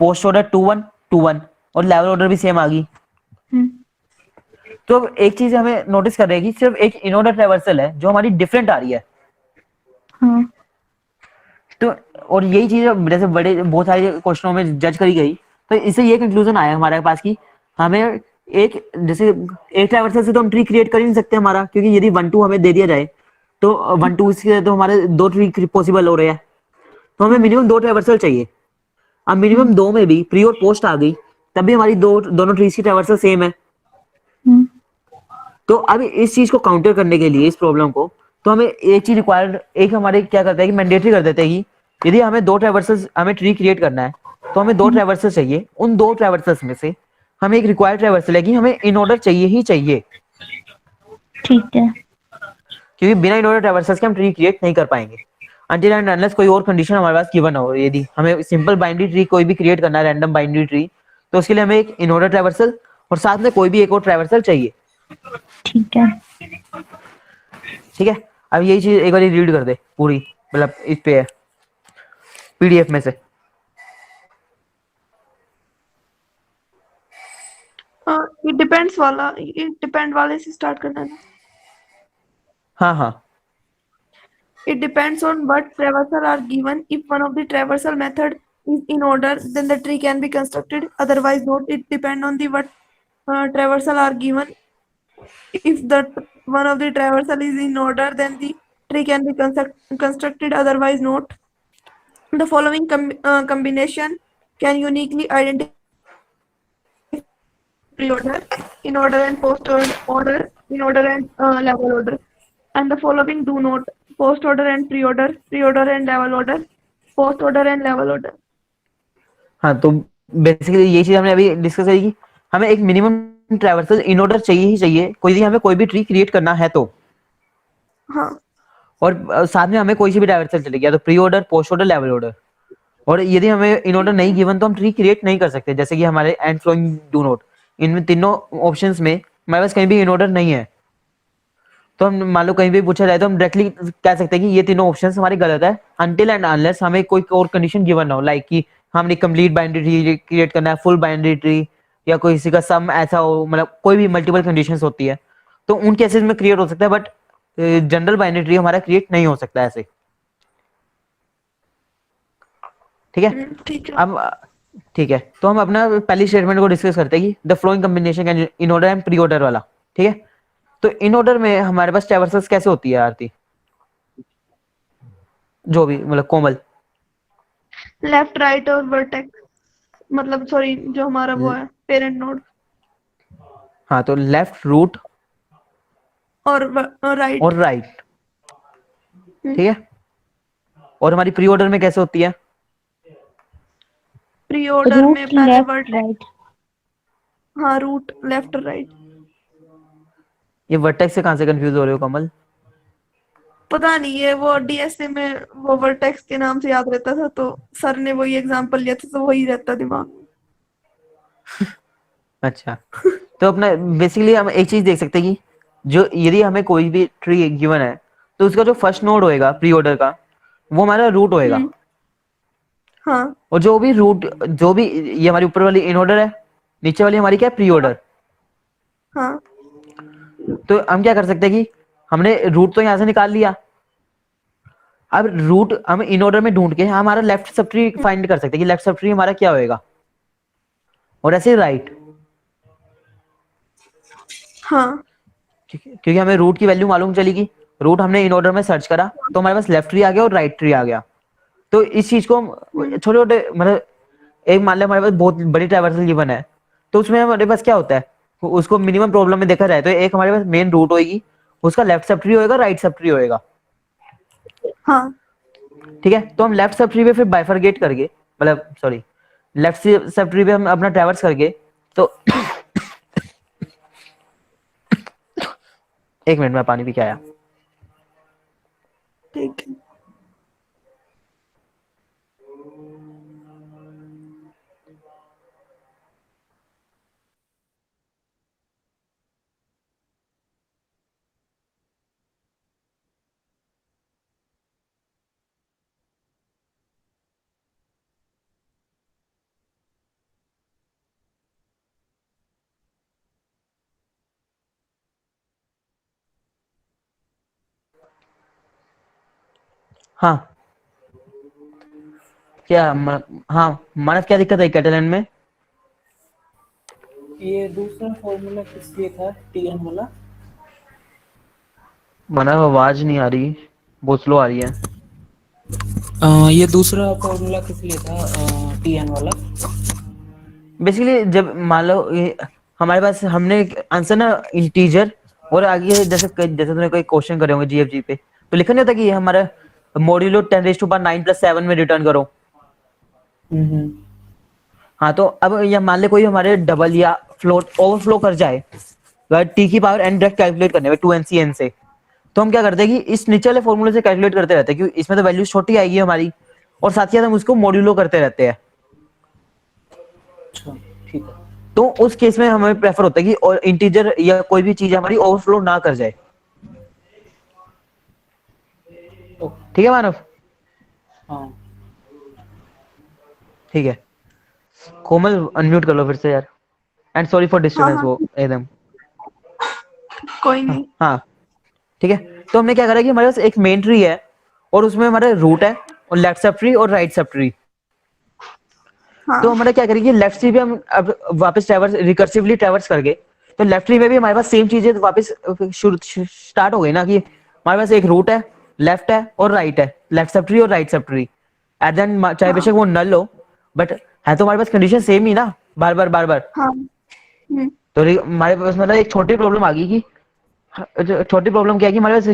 Speaker 1: पोस्ट ऑर्डर 2 1 2 1 और लेवल ऑर्डर भी सेम आ गई।
Speaker 3: हम्म
Speaker 1: तो अब एक चीज हमें नोटिस कर रही है कि सिर्फ एक इन ऑर्डर ट्रैवर्सल है जो हमारी डिफरेंट आ रही है।
Speaker 3: हाँ
Speaker 1: तो और यही चीज जैसे बड़े बहुत सारे क्वेश्चनों में जज करी गई, तो इससे ये कंक्लूजन आया हमारे पास कि हमें एक जैसे एक ट्रैवर्सल से तो हम ट्री क्रिएट कर ही नहीं सकते हमारा, क्योंकि यदि 1 2 हमें दे दिया जाए तो 1 2 इसके तो हमारे 2 ट्री पॉसिबल हो रहे हैं, तो हमें मिनिमम 2 ट्रैवर्सल चाहिए। अब मिनिमम 2 में भी प्री और पोस्ट आ गई, तब भी हमारी दोनों ट्रीज की ट्रैवर्सल सेम है।
Speaker 3: हम्म
Speaker 1: तो अब इस चीज को काउंटर करने के लिए इस प्रॉब्लम को, तो हमें एक चीज रिक्वायर्ड एक हमारे क्या करता है कि मैंडेटरी कर देते हैं कि यदि हमें 2 ट्रैवर्सल्स हमें ट्री क्रिएट करना है, तो हमें 2 ट्रैवर्सल्स चाहिए, उन 2 ट्रैवर्सल्स में से हमें एक रिक्वायर्ड ट्रैवर्सल है कि हमें इन ऑर्डर चाहिए ही चाहिए,
Speaker 3: ठीक है।
Speaker 1: क्योंकि बिना इन ऑर्डर ट्रैवर्सल्स के हम ट्री क्रिएट नहीं कर पाएंगे अनटिल एंड अनलेस कोई और कंडीशन हमारे पास गिवन हो। यदि हमें सिंपल बाइनरी ट्री कोई भी क्रिएट करना है, रैंडम बाइनरी ट्री, तो उसके लिए हमें एक इन ऑर्डर ट्रैवर्सल और साथ में कोई भी एक और ट्रैवर्सल चाहिए।
Speaker 3: ठीक है।
Speaker 1: ठीक है, अब यही चीज एक बार रीड कर दे पूरी, मतलब इस पे है पीडीएफ में से।
Speaker 2: इट डिपेंड्स वाला, इट डिपेंड वाले से स्टार्ट करना है ना।
Speaker 1: हाँ हाँ,
Speaker 2: It depends on what traversal are given. If one of the traversal method is in order, then the tree can be constructed. Otherwise, not. It depend on the what traversal are given. If the one of the traversal is in order, then the tree can be constructed. Otherwise, not. The following combination can uniquely identify pre-order, in order and post order, in order and level order. And the following do not: post order and pre-order, pre-order and level order, post order and level order.
Speaker 1: हाँ तो basically ये चीज हमने अभी discuss करी कि हमें एक मिनिमम ट्रैवर्सल इन ऑर्डर चाहिए ही चाहिए, कोई हमें कोई भी ट्री क्रिएट करना है तो।
Speaker 2: हाँ
Speaker 1: और साथ में हमें कोई सी भी ट्रैवर्सल चलेगी, या तो pre order, post order, level order. और यदि हमें इन ऑर्डर नहीं गिवन तो हम ट्री क्रिएट नहीं कर सकते, जैसे कि हमारे एंड फ्लोइंग डू नॉट, इनमें तीनों ऑप्शंस में हमारे पास कहीं भी इन ऑर्डर नहीं है, तो हम मान लो कहीं भी पूछा जाए तो हम डायरेक्टली कह सकते हैं कि ये तीनों ऑप्शंस हमारे गलत है अनटिल एंड अनलेस हमें कोई और कंडीशन गिवन ना हो, लाइक कि हमने कंप्लीट बाइनरी ट्री क्रिएट करना है, फुल बाइनरी ट्री, या कोई किसी का सम ऐसा हो, मतलब कोई भी मल्टीपल कंडीशंस होती है, तो उन केसेस में क्रिएट हो सकता है, बट जनरल बाइनरी ट्री हमारा क्रिएट नहीं हो सकता ऐसे। ठीक है।
Speaker 2: ठीक है।
Speaker 1: अब ठीक है, तो हम अपना पहली स्टेटमेंट को डिस्कस करते हैं कि the flowing combination can in order and pre order वाला। ठीक है, तो इन ऑर्डर में हमारे पास ट्रैवर्सेस कैसे होती है आरती, जो भी मतलब कोमल?
Speaker 2: लेफ्ट राइट और वर्टेक्स, मतलब सॉरी जो हमारा वो है पेरेंट नोड,
Speaker 1: हाँ, तो लेफ्ट, रूट
Speaker 2: और राइट।
Speaker 1: और राइट। ठीक है, और हमारी प्री ऑर्डर में कैसे होती है?
Speaker 2: प्री ऑर्डर में
Speaker 3: रूट
Speaker 2: पहले
Speaker 3: लेफ्ट
Speaker 2: वर्टेक्स,
Speaker 3: राइट।
Speaker 2: हाँ रूट लेफ्ट राइट।
Speaker 1: ये वर्टेक्स से कहाँ से कंफ्यूज हो रहे हो कमल?
Speaker 2: पता नहीं, ये वो डीएसए में वो वर्टेक्स के नाम से याद रहता था, तो सर ने वही एग्जांपल लिया था, तो वही रहता दिमाग।
Speaker 1: अच्छा, तो अपना बेसिकली हम एक चीज देख सकते हैं कि जो यदि हमें कोई भी ट्री गिवन है, तो उसका जो फर्स्ट नोड होएगा प्री ऑर्डर का, वो हमारा रूट होएगा।
Speaker 2: हाँ
Speaker 1: और जो भी रूट, जो भी, ये हमारी ऊपर वाली इन ऑर्डर है, नीचे वाली हमारी क्या है, प्री ऑर्डर।
Speaker 2: हाँ
Speaker 1: तो हम क्या कर सकते हैं कि हमने रूट तो यहां से निकाल लिया, अब रूट हम इन ऑर्डर में ढूंढ के हमारा लेफ्ट सब ट्री फाइंड कर सकते हैं कि लेफ्ट सब ट्री हमारा क्या होएगा, और ऐसे राइट।
Speaker 2: हाँ
Speaker 1: ठीक है, क्योंकि हमें रूट की वैल्यू मालूम चलेगी, रूट हमने इन ऑर्डर में सर्च करा तो हमारे पास लेफ्ट ट्री आ गया और राइट ट्री आ गया। तो इस चीज को हम छोटे छोटे, मतलब एक मान लिया हमारे पास बहुत बड़ी ट्रैवर्सल गिवन है, तो उसमें हमारे पास क्या होता है, उसको मिनिमम प्रॉब्लम में देखा जाए तो एक हमारे पास मेन रूट होगी, उसका लेफ्ट सब ट्री होएगा, राइट सब ट्री होएगा।
Speaker 2: हाँ
Speaker 1: ठीक है, तो हम लेफ्ट सब ट्री पे फिर बाइफरगेट करके, मतलब सॉरी, लेफ्ट सब ट्री पे हम अपना ट्रैवर्स करके, तो एक मिनट में पानी पी के आया।
Speaker 2: ठीक है।
Speaker 1: हाँ, क्या हाँ, मानव क्या दिक्कत है कैटलन में?
Speaker 4: ये दूसरा फॉर्मूला किस लिए था, टीएन वाला?
Speaker 1: मानव आवाज नहीं आ रही, बहुत स्लो आ रही है।
Speaker 4: ये दूसरा फॉर्मूला किस लिए था, टीएन वाला?
Speaker 1: बेसिकली जब मान लो हमारे पास हमने आंसर ना इंटीजर, और आगे जैसे जैसे तुमने कोई क्वेश्चन करे होंगे जीएफजी पे, तो लिखा नहीं होता कि ये हमारा मॉड्यूलो 10⁻9+7 में रिटर्न करो।
Speaker 4: हम्म।
Speaker 1: हाँ, तो अब ये मान ले कोई हमारे डबल या फ्लोट ओवरफ्लो कर जाए, टी की पावर एन डायरेक्ट कैलकुलेट करने में 2n से, तो हम क्या करते हैं कि इस नीचे वाले फॉर्मूले से कैलकुलेट करते रहते हैं, क्योंकि इसमें तो वैल्यू छोटी आएगी हमारी, और साथ ही साथ हम उसको मॉड्यूलो करते रहते हैं।
Speaker 4: अच्छा, ठीक है।
Speaker 1: तो उस केस में हमें प्रेफर होता है कि और इंटीजर या कोई भी चीज हमारी ओवरफ्लो ना कर जाए।
Speaker 4: ओके।
Speaker 1: ठीक है मानव?
Speaker 4: हाँ।
Speaker 1: ठीक है, कोमल अनम्यूट कर लो फिर से यार, एंड सॉरी फॉर
Speaker 2: हाँ
Speaker 1: डिस्टरबेंस
Speaker 2: हाँ
Speaker 1: वो एकदम।
Speaker 2: कोई
Speaker 1: हाँ
Speaker 2: नहीं।
Speaker 1: हाँ, ठीक है, तो हमने क्या करा कि हमारे पास एक मेन ट्री है, और उसमें हमारा रूट है, और लेफ्ट सब ट्री और राइट सब ट्री। तो
Speaker 2: हाँ
Speaker 1: हमारा क्या करेंगे, लेफ्ट ट्री पे हम अब वापस ट्रैवर्स रिकर्सिवली ट्रैवर्स करके, तो लेफ्ट ट्री में भी हमारे पास सेम चीजें वापस शुरू स्टार्ट हो गई ना, कि हमारे पास एक रूट है, लेफ्ट है और राइट है, लेफ्ट सब ट्री और right sub tree. Eight then चाहे
Speaker 2: हाँ
Speaker 1: बेशक वो नल हो, बट है तो हमारे पास कंडीशन सेम ही ना, बार बार बार बार।
Speaker 2: हाँ।
Speaker 1: तो हमारे पास मतलब एक छोटी प्रॉब्लम आ गई कि छोटी प्रॉब्लम क्या है कि हमारे पास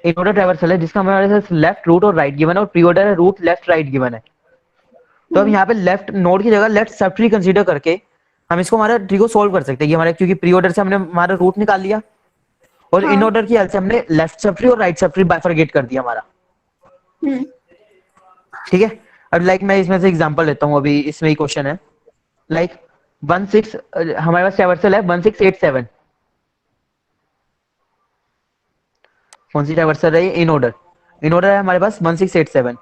Speaker 1: एक ऑर्डर ट्रैवर्सल है जिसका हमारे पास लेफ्ट, रूट और राइट गिवन है, और प्री ऑर्डर है रूट, लेफ्ट, राइट गिवन है। तो अब यहाँ पे लेफ्ट नोड की जगह लेफ्ट सब ट्री कंसीडर करके हम इसको हमारा ट्री को सोल्व कर सकते हैं कि हमारे, क्योंकि प्री ऑर्डर से हमने हमारा रूट निकाल लिया, और इन
Speaker 2: हाँ।
Speaker 1: ऑर्डर की हेल्प से हमने लेफ्ट सब ट्री और राइट सब ट्री बाइफरगेट कर दिया हमारा।
Speaker 2: हम्म।
Speaker 1: ठीक है, अब लाइक मैं इसमें से एग्जांपल लेता हूँ, अभी इसमें ही क्वेश्चन है, लाइक 16 हमारे पास ट्रैवर्सल है 1687। कौन सी ट्रैवर्सल है? इन ऑर्डर, इन ऑर्डर है हमारे पास 1687।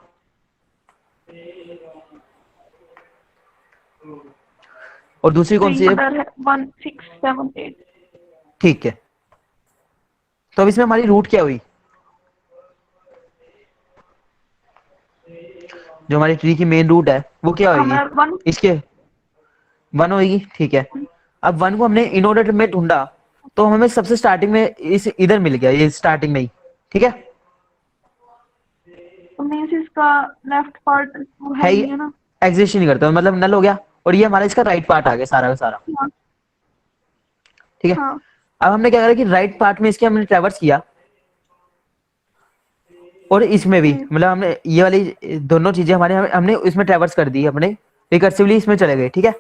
Speaker 1: और दूसरी कौन सी है?
Speaker 2: Pre-order है 1 6 7 8।
Speaker 1: ठीक है, तो अब इसमें हमारी रूट क्या हुई? जो हमारी ट्री की मेन रूट है वो क्या होगी?
Speaker 2: हमारा 1।
Speaker 1: इसके 1 होगी, ठीक है। अब 1 को हमने इन ऑर्डर में ढूंढा, तो हमें सबसे स्टार्टिंग में इस इधर मिल गया, ये स्टार्टिंग में ही, ठीक है।
Speaker 2: मींस इसका लेफ्ट पार्ट है
Speaker 1: है
Speaker 2: ही
Speaker 1: ही
Speaker 2: नहीं है ना।
Speaker 1: एग्जिस्ट ही नहीं करता, मतलब नल हो गया। और ये हमारा इसका राइट पार्ट आ गया सारा का सारा,
Speaker 2: हाँ
Speaker 1: ठीक है।
Speaker 2: हाँ
Speaker 1: अब हमने क्या करा कि राइट पार्ट में इसके हमने ट्रेवर्स किया, और इसमें भी मतलब हमने ये वाली दोनों चीजें हमारे हमने इसमें ट्रेवर्स कर दी अपने, रिकर्सिवली इसमें चले गए, ठीक है।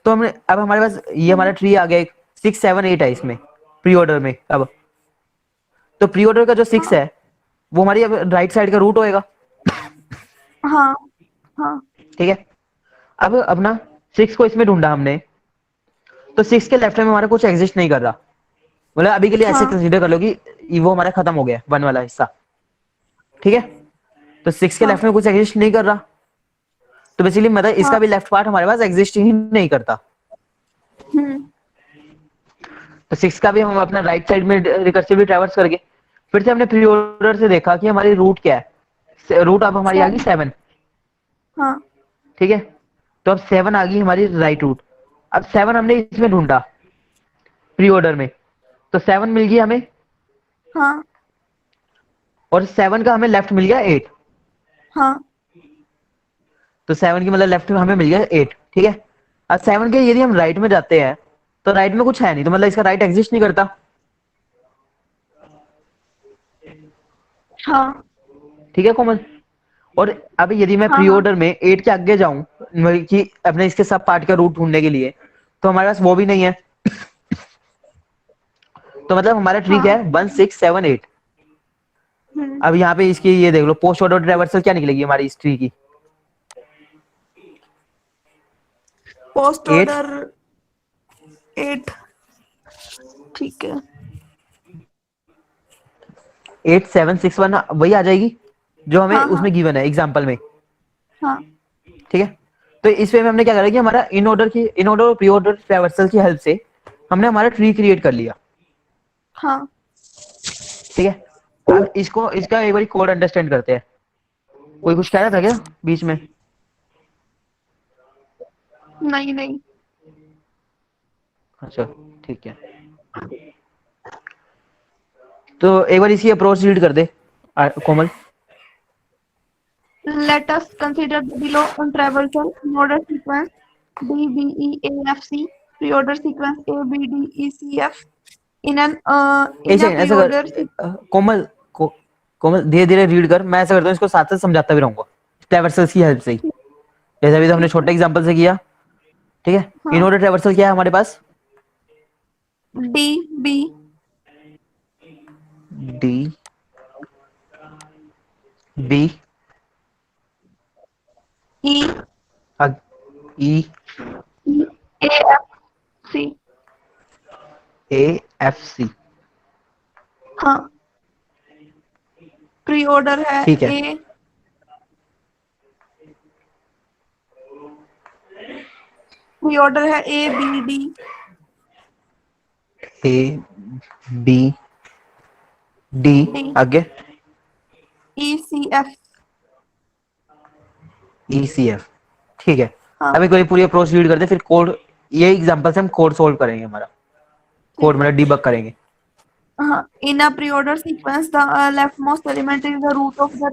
Speaker 1: तो हमने अब हमारे पास ये हमारा ट्री आ गया, 6 7 8 है इसमें प्री ऑर्डर में। अब तो प्री ऑर्डर का जो 6 है वो हमारी अब राइट साइड का रूट होएगा,
Speaker 2: हाँ हाँ
Speaker 1: ठीक है। अब अपना 6 को इसमें ढूंढा हमने, तो 6 के लेफ्ट में हमारा कुछ एग्जिस्ट नहीं कर रहा, मतलब अभी के लिए ऐसे
Speaker 2: हाँ
Speaker 1: कंसीडर कर लो कि वो हमारा खत्म हो गया 1 वाला हिस्सा, ठीक है। तो 6 के
Speaker 2: हाँ
Speaker 1: लेफ्ट में कुछ एग्जिस्ट नहीं कर रहा, तो बेसिकली मतलब इसका
Speaker 2: हाँ।
Speaker 1: भी लेफ्ट पार्ट हमारे पास एग्जिस्ट ही नहीं करता।
Speaker 2: हम्म
Speaker 1: तो 6 का भी हम अपना राइट साइड में रिकर्सिवली ट्रैवर्स करके फिर से हमने प्री ऑर्डर से देखा कि हमारी रूट क्या है। रूट अब हमारी आ गई 7,
Speaker 2: हाँ
Speaker 1: ठीक है। तो अब 7 आ गई हमारी राइट रूट। अब 7 हमने इसमें ढूंढा प्री ऑर्डर में, तो 7 मिल गई हमें,
Speaker 2: हाँ
Speaker 1: और 7 का हमें लेफ्ट मिल गया 8।
Speaker 2: हाँ
Speaker 1: तो 7 की मतलब लेफ्ट में हमें मिल गया 8, ठीक है। अब 7 के यदि हम राइट में जाते हैं तो राइट में कुछ है नहीं, तो मतलब इसका राइट एग्जिस्ट नहीं करता,
Speaker 2: हाँ
Speaker 1: ठीक है कोमल। और अब यदि मैं
Speaker 2: हाँ
Speaker 1: प्री
Speaker 2: हाँ
Speaker 1: ऑर्डर में 8 के आगे जाऊं मतलब कि अपने इसके सब पार्ट का रूट ढूंढने के लिए, तो हमारे पास वो भी नहीं है। तो मतलब हमारा ट्री क्या
Speaker 2: हाँ।
Speaker 1: है? 1 6 7 8।
Speaker 2: हम्म
Speaker 1: अब यहाँ पे इसकी ये देख लो, पोस्ट ऑर्डर ट्रैवर्सल क्या निकलेगी हमारी इस ट्री की?
Speaker 2: Post
Speaker 1: 8
Speaker 2: order 8। ठीक है।
Speaker 1: 8 7 6 1 वही आ जाएगी जो हमें
Speaker 2: हाँ हाँ
Speaker 1: उसमें गिवन है एग्जाम्पल में,
Speaker 2: हाँ
Speaker 1: ठीक है। तो इस वे में हमने क्या करा कि हमारा इन ऑर्डर और प्री ऑर्डर ट्रैवर्सल की हेल्प से हमने हमारा ट्री क्रिएट कर लिया,
Speaker 2: हाँ।
Speaker 1: ठीक है। अब इसको इसका एक बार कोड अंडरस्टैंड करते हैं। कोई कुछ कह रहा था क्या बीच में?
Speaker 2: नहीं नहीं।
Speaker 1: अच्छा ठीक है, तो एक बार इसकी अप्रोच रीड कर दे कोमल।
Speaker 2: Let us consider the below on traversal in order sequence D B E A F C pre-order sequence A B D E C F in
Speaker 1: एक
Speaker 2: a
Speaker 1: सेकंड ऐसा
Speaker 2: pre-order
Speaker 1: कर कोमल धीरे धीरे रीड कर, मैं ऐसा करता हूँ इसको साथ साथ समझाता भी रहूंगा ट्रैवर्सल्स की हेल्प से ही, जैसे अभी तो हमने छोटे एग्जांपल से किया, ठीक है। इन
Speaker 2: हाँ
Speaker 1: ऑर्डर ट्रैवर्सल क्या है हमारे पास?
Speaker 2: D B
Speaker 1: डी बी
Speaker 2: E
Speaker 1: ई
Speaker 2: E A F C।
Speaker 1: A F C,
Speaker 2: हाँ pre-order है
Speaker 1: ठीक है।
Speaker 2: A pre-order है A B D
Speaker 1: A B D
Speaker 2: D
Speaker 1: आगे
Speaker 2: E C F।
Speaker 1: E C F, ठीक है।
Speaker 2: हाँ
Speaker 1: अब एक बार पूरी अप्रोच रीड करते हैं, फिर कोड ये एग्जांपल से हम कोड सोल्व करेंगे, हमारा कोड
Speaker 2: ठीक है।
Speaker 1: मतलब डीबग करेंगे।
Speaker 2: In a pre-order sequence, the leftmost element is the root of the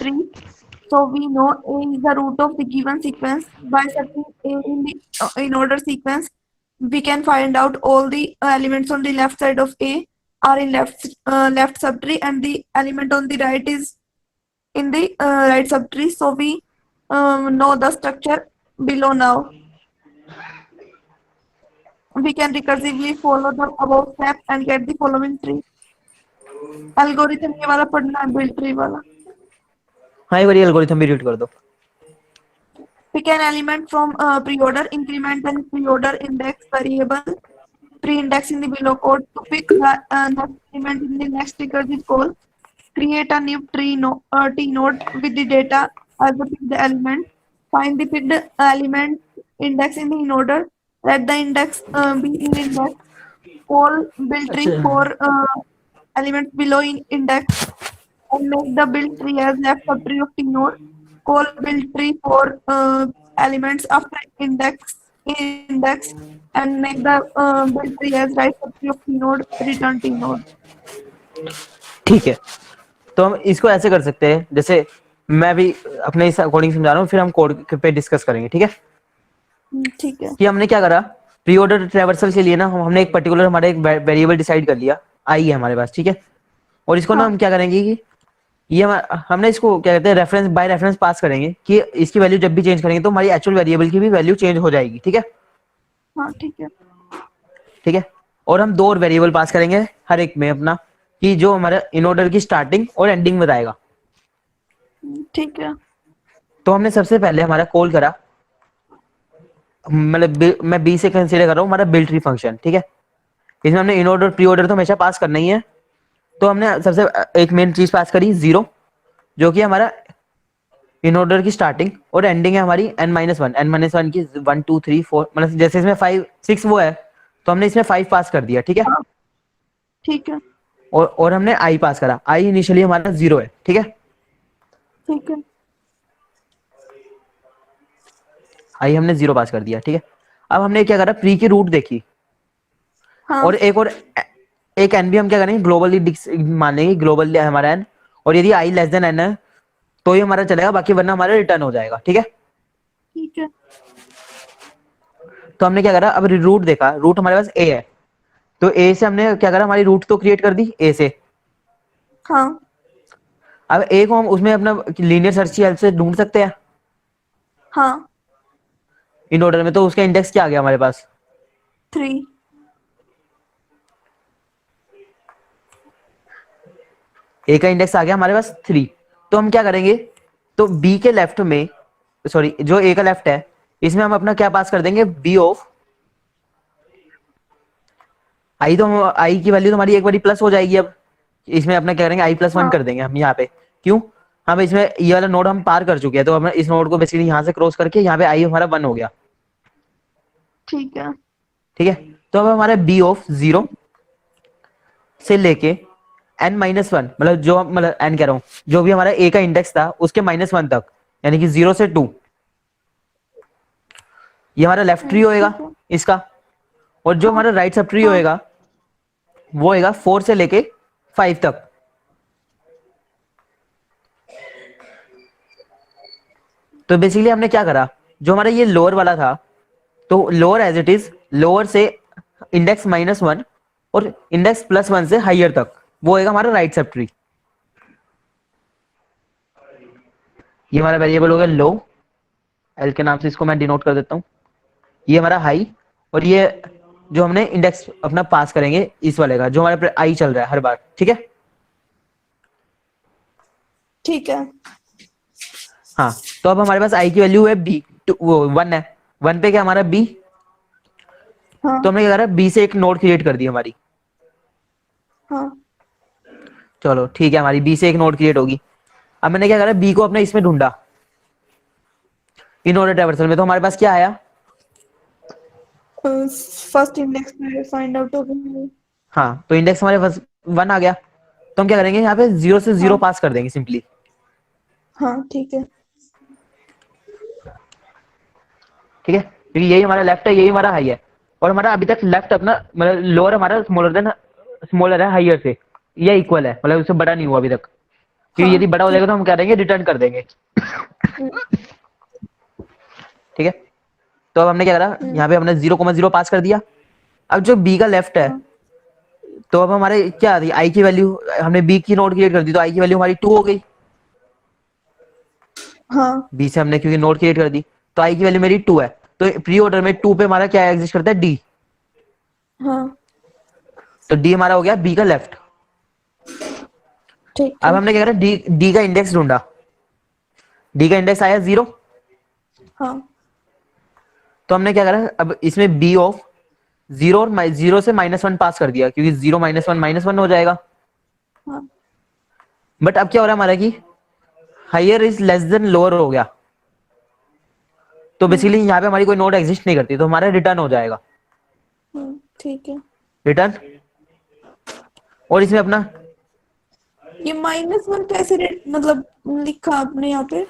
Speaker 2: tree. So we know A is the root of the given sequence. By setting A in the in order sequence, we can find out all the elements on the left side of A are in left subtree, and the element on the right is in the right subtree. So we know the structure below now. We can recursively follow the above step and get the following tree. Algorithm ये वाला पढ़ना है, build tree वाला।
Speaker 1: हाँ एक बार algorithm भी read कर दो।
Speaker 2: Pick an element from pre-order, increment and pre-order index variable, pre-index in the below code to pick the next element in the next recursive call. Create a new T node with the data as the picked element. Find the picked element index in the in order. let the index be in index. Call build tree
Speaker 1: अच्छा
Speaker 2: for elements below in index and make the build tree as left subtree of T node. Call build tree for elements after index in index and make the build tree as right subtree of T node. Return T node.
Speaker 1: ठीक है, तो हम इसको ऐसे कर सकते हैं, जैसे मैं भी अपने इस अकॉर्डिंग समझा रहा हूँ, फिर हम कोड पे डिस्कस करेंगे, ठीक है।
Speaker 2: ठीक है।
Speaker 1: कि हमने क्या करा, प्री ऑर्डर ट्रैवर्सल के लिए ना हमने एक पर्टिकुलर हमारा एक वेरिएबल डिसाइड कर लिया, आई है हमारे पास, ठीक है। और इसको ना
Speaker 2: हाँ
Speaker 1: हम क्या करेंगे कि ये हमने इसको क्या कहते हैं, रेफरेंस बाय रेफरेंस पास करेंगे कि इसकी वैल्यू जब भी चेंज करेंगे तो हमारी एक्चुअल वेरिएबल की भी वैल्यू चेंज हो जाएगी, ठीक है।
Speaker 2: हाँ ठीक है।
Speaker 1: ठीक है, और हम दो और वेरिएबल पास करेंगे हर एक में अपना, कि जो हमारा इन ऑर्डर की स्टार्टिंग और एंडिंग बताएगा।
Speaker 2: ठीक है।
Speaker 1: तो हमने सबसे पहले हमारा कॉल करा, मतलब मैं बी से कंसीडर कर रहा हूँ हमारा बिल्ड ट्री फंक्शन, ठीक है। इसमें हमने इन ऑर्डर प्री ऑर्डर तो हमेशा पास करना ही है। तो हमने सबसे एक मेन चीज पास करी 0, जो कि हमारा इन ऑर्डर की स्टार्टिंग और एंडिंग है हमारी n-1, n-1 की 1 2 3 4, मतलब जैसे इसमें 5 6 वो है, तो हमने इसमें 5 पास कर दिया, ठीक है।
Speaker 2: हाँ ठीक है।
Speaker 1: और हमने i पास करा, i इनिशियली हमारा 0 है, ठीक है।
Speaker 2: ठीक है।
Speaker 1: i हमने 0 पास कर दिया, ठीक है। अब हमने क्या करा, प्री की रूट देखी,
Speaker 2: हाँ
Speaker 1: और एक n भी हम क्या करेंगे, ग्लोबली मान लेंगे, ग्लोबली हमारा n, और यदि i लेस देन n है तो ये हमारा चलेगा, बाकी वरना हमारा रिटर्न हो जाएगा, ठीक है।
Speaker 2: ठीक है।
Speaker 1: तो हमने क्या करा, अब रूट देखा, रूट हमारे पास a है, तो a से हमने क्या करा, हमारी रूट तो क्रिएट कर दी a से।
Speaker 2: हाँ
Speaker 1: अब a को हम उसमें अपना लीनियर सर्च की हेल्प से ढूंढ सकते हैं
Speaker 2: हाँ।
Speaker 1: इन ऑर्डर में, तो उसका इंडेक्स क्या आ गया हमारे पास,
Speaker 2: 3।
Speaker 1: a का इंडेक्स आ गया हमारे पास 3। तो हम क्या करेंगे, तो b के लेफ्ट में, सॉरी जो a का लेफ्ट है, इसमें हम अपना क्या पास कर देंगे, b ऑफ i। तो i की वैल्यू तो हमारी एक बारी प्लस हो जाएगी। अब इसमें अपना क्या करेंगे, i+1
Speaker 2: हाँ
Speaker 1: कर देंगे हम यहाँ पे। क्यों, हम इसमें ये वाला नोड हम पार कर चुके हैं, तो हम इस नोड को बेसिकली यहाँ से क्रॉस करके यहाँ पे i हमारा 1 हो गया,
Speaker 2: ठीक है।
Speaker 1: ठीक है। तो अब हमारा b ऑफ 0 से लेके n-1, मतलब जो मतलब n कह रहा हूँ, जो भी हमारा a का इंडेक्स था उसके -1 तक, यानी कि 0 से 2, ये हमारा लेफ्ट ट्री होएगा
Speaker 2: ठीक है।
Speaker 1: इसका। और जो हमारा राइट सब ट्री
Speaker 2: हाँ
Speaker 1: होएगा वो होएगा 4 से लेके 5 तक। तो बेसिकली हमने क्या करा, जो हमारा ये लोअर वाला था, तो lower as it is, lower से इंडेक्स -1 और इंडेक्स +1 से हाइयर तक, वो होएगा हमारा राइट सब ट्री। ये हमारा वेरिएबल हो गया लो, एल के नाम से इसको मैं डिनोट कर देता हूँ। ये हमारा हाई, और ये जो हमने इंडेक्स अपना पास करेंगे इस वाले का, जो हमारे पे आई चल रहा है हर बार, ठीक है।
Speaker 2: ठीक है।
Speaker 1: हाँ, तो अब हमारे पास आई की वैल्यू है बी, वो 1 है, 1 पे क्या हमारा बी,
Speaker 2: हाँ
Speaker 1: तो हमने क्या करा, बी से एक नोड क्रिएट कर दी हमारी।
Speaker 2: हाँ।
Speaker 1: चलो ठीक है, हमारी बी से एक नोड क्रिएट होगी। अब मैंने क्या करा, बी को अपने इसमें ढूंढा इन ऑर्डर ट्रैवर्सल में, तो हमारे पास क्या आया,
Speaker 2: फर्स्ट इंडेक्स में फाइंड आउट हो गया।
Speaker 1: हाँ, तो इंडेक्स हमारे पास 1 आ गया। तो हम क्या करेंगे, यहाँ पे 0 से 0
Speaker 2: हाँ
Speaker 1: पास कर देंगे सिंपली,
Speaker 2: हाँ ठीक है।
Speaker 1: ठीक है, क्योंकि यही हमारा लेफ्ट है, यही हमारा हाई है, और हमारा अभी तक लेफ्ट अपना मतलब लोअर हमारा स्मॉलर है हाइयर से, ये इक्वल है, मतलब उससे बड़ा नहीं हुआ अभी तक, क्योंकि
Speaker 2: हाँ
Speaker 1: यदि बड़ा हो
Speaker 2: ठीक।
Speaker 1: जाएगा तो हम क्या करेंगे, रिटर्न कर देंगे, ठीक है। तो अब हमने क्या करा, यहाँ पे हमने 0,0 पास कर दिया। अब जो बी का लेफ्ट है,
Speaker 2: हाँ
Speaker 1: तो अब हमारे क्या आ रही, आई की वैल्यू, हमने बी की नोड क्रिएट कर दी, तो आई की वैल्यू हमारी 2 हो गई।
Speaker 2: हाँ
Speaker 1: बी से हमने क्योंकि नोड क्रिएट कर दी, तो आई की वैल्यू मेरी 2 है। तो प्री ऑर्डर में 2 पे हमारा क्या एग्जिस्ट करता है, डी।
Speaker 2: हाँ
Speaker 1: तो डी हमारा हो गया बी का लेफ्ट।
Speaker 2: ठीक
Speaker 1: अब
Speaker 2: है।
Speaker 1: हमने क्या करा, डी का इंडेक्स ढूंढा, डी का इंडेक्स आया 0।
Speaker 2: हाँ
Speaker 1: तो हमने क्या करा, अब इसमें बी ऑफ 0 और 0 से -1 पास कर दिया, क्योंकि 0 -1 -1 हो जाएगा।
Speaker 2: हाँ
Speaker 1: बट अब क्या हो रहा है हमारा, कि higher is less than lower हो गया, तो बेसिकली यहाँ पे हमारी कोई नोड एग्जिस्ट नहीं करती, तो हमारा रिटर्न हो जाएगा
Speaker 2: ठीक है।
Speaker 1: रिटर्न। और इसमें अपना
Speaker 2: ये -1 कैसे मतलब लिखा आपने यहाँ पे?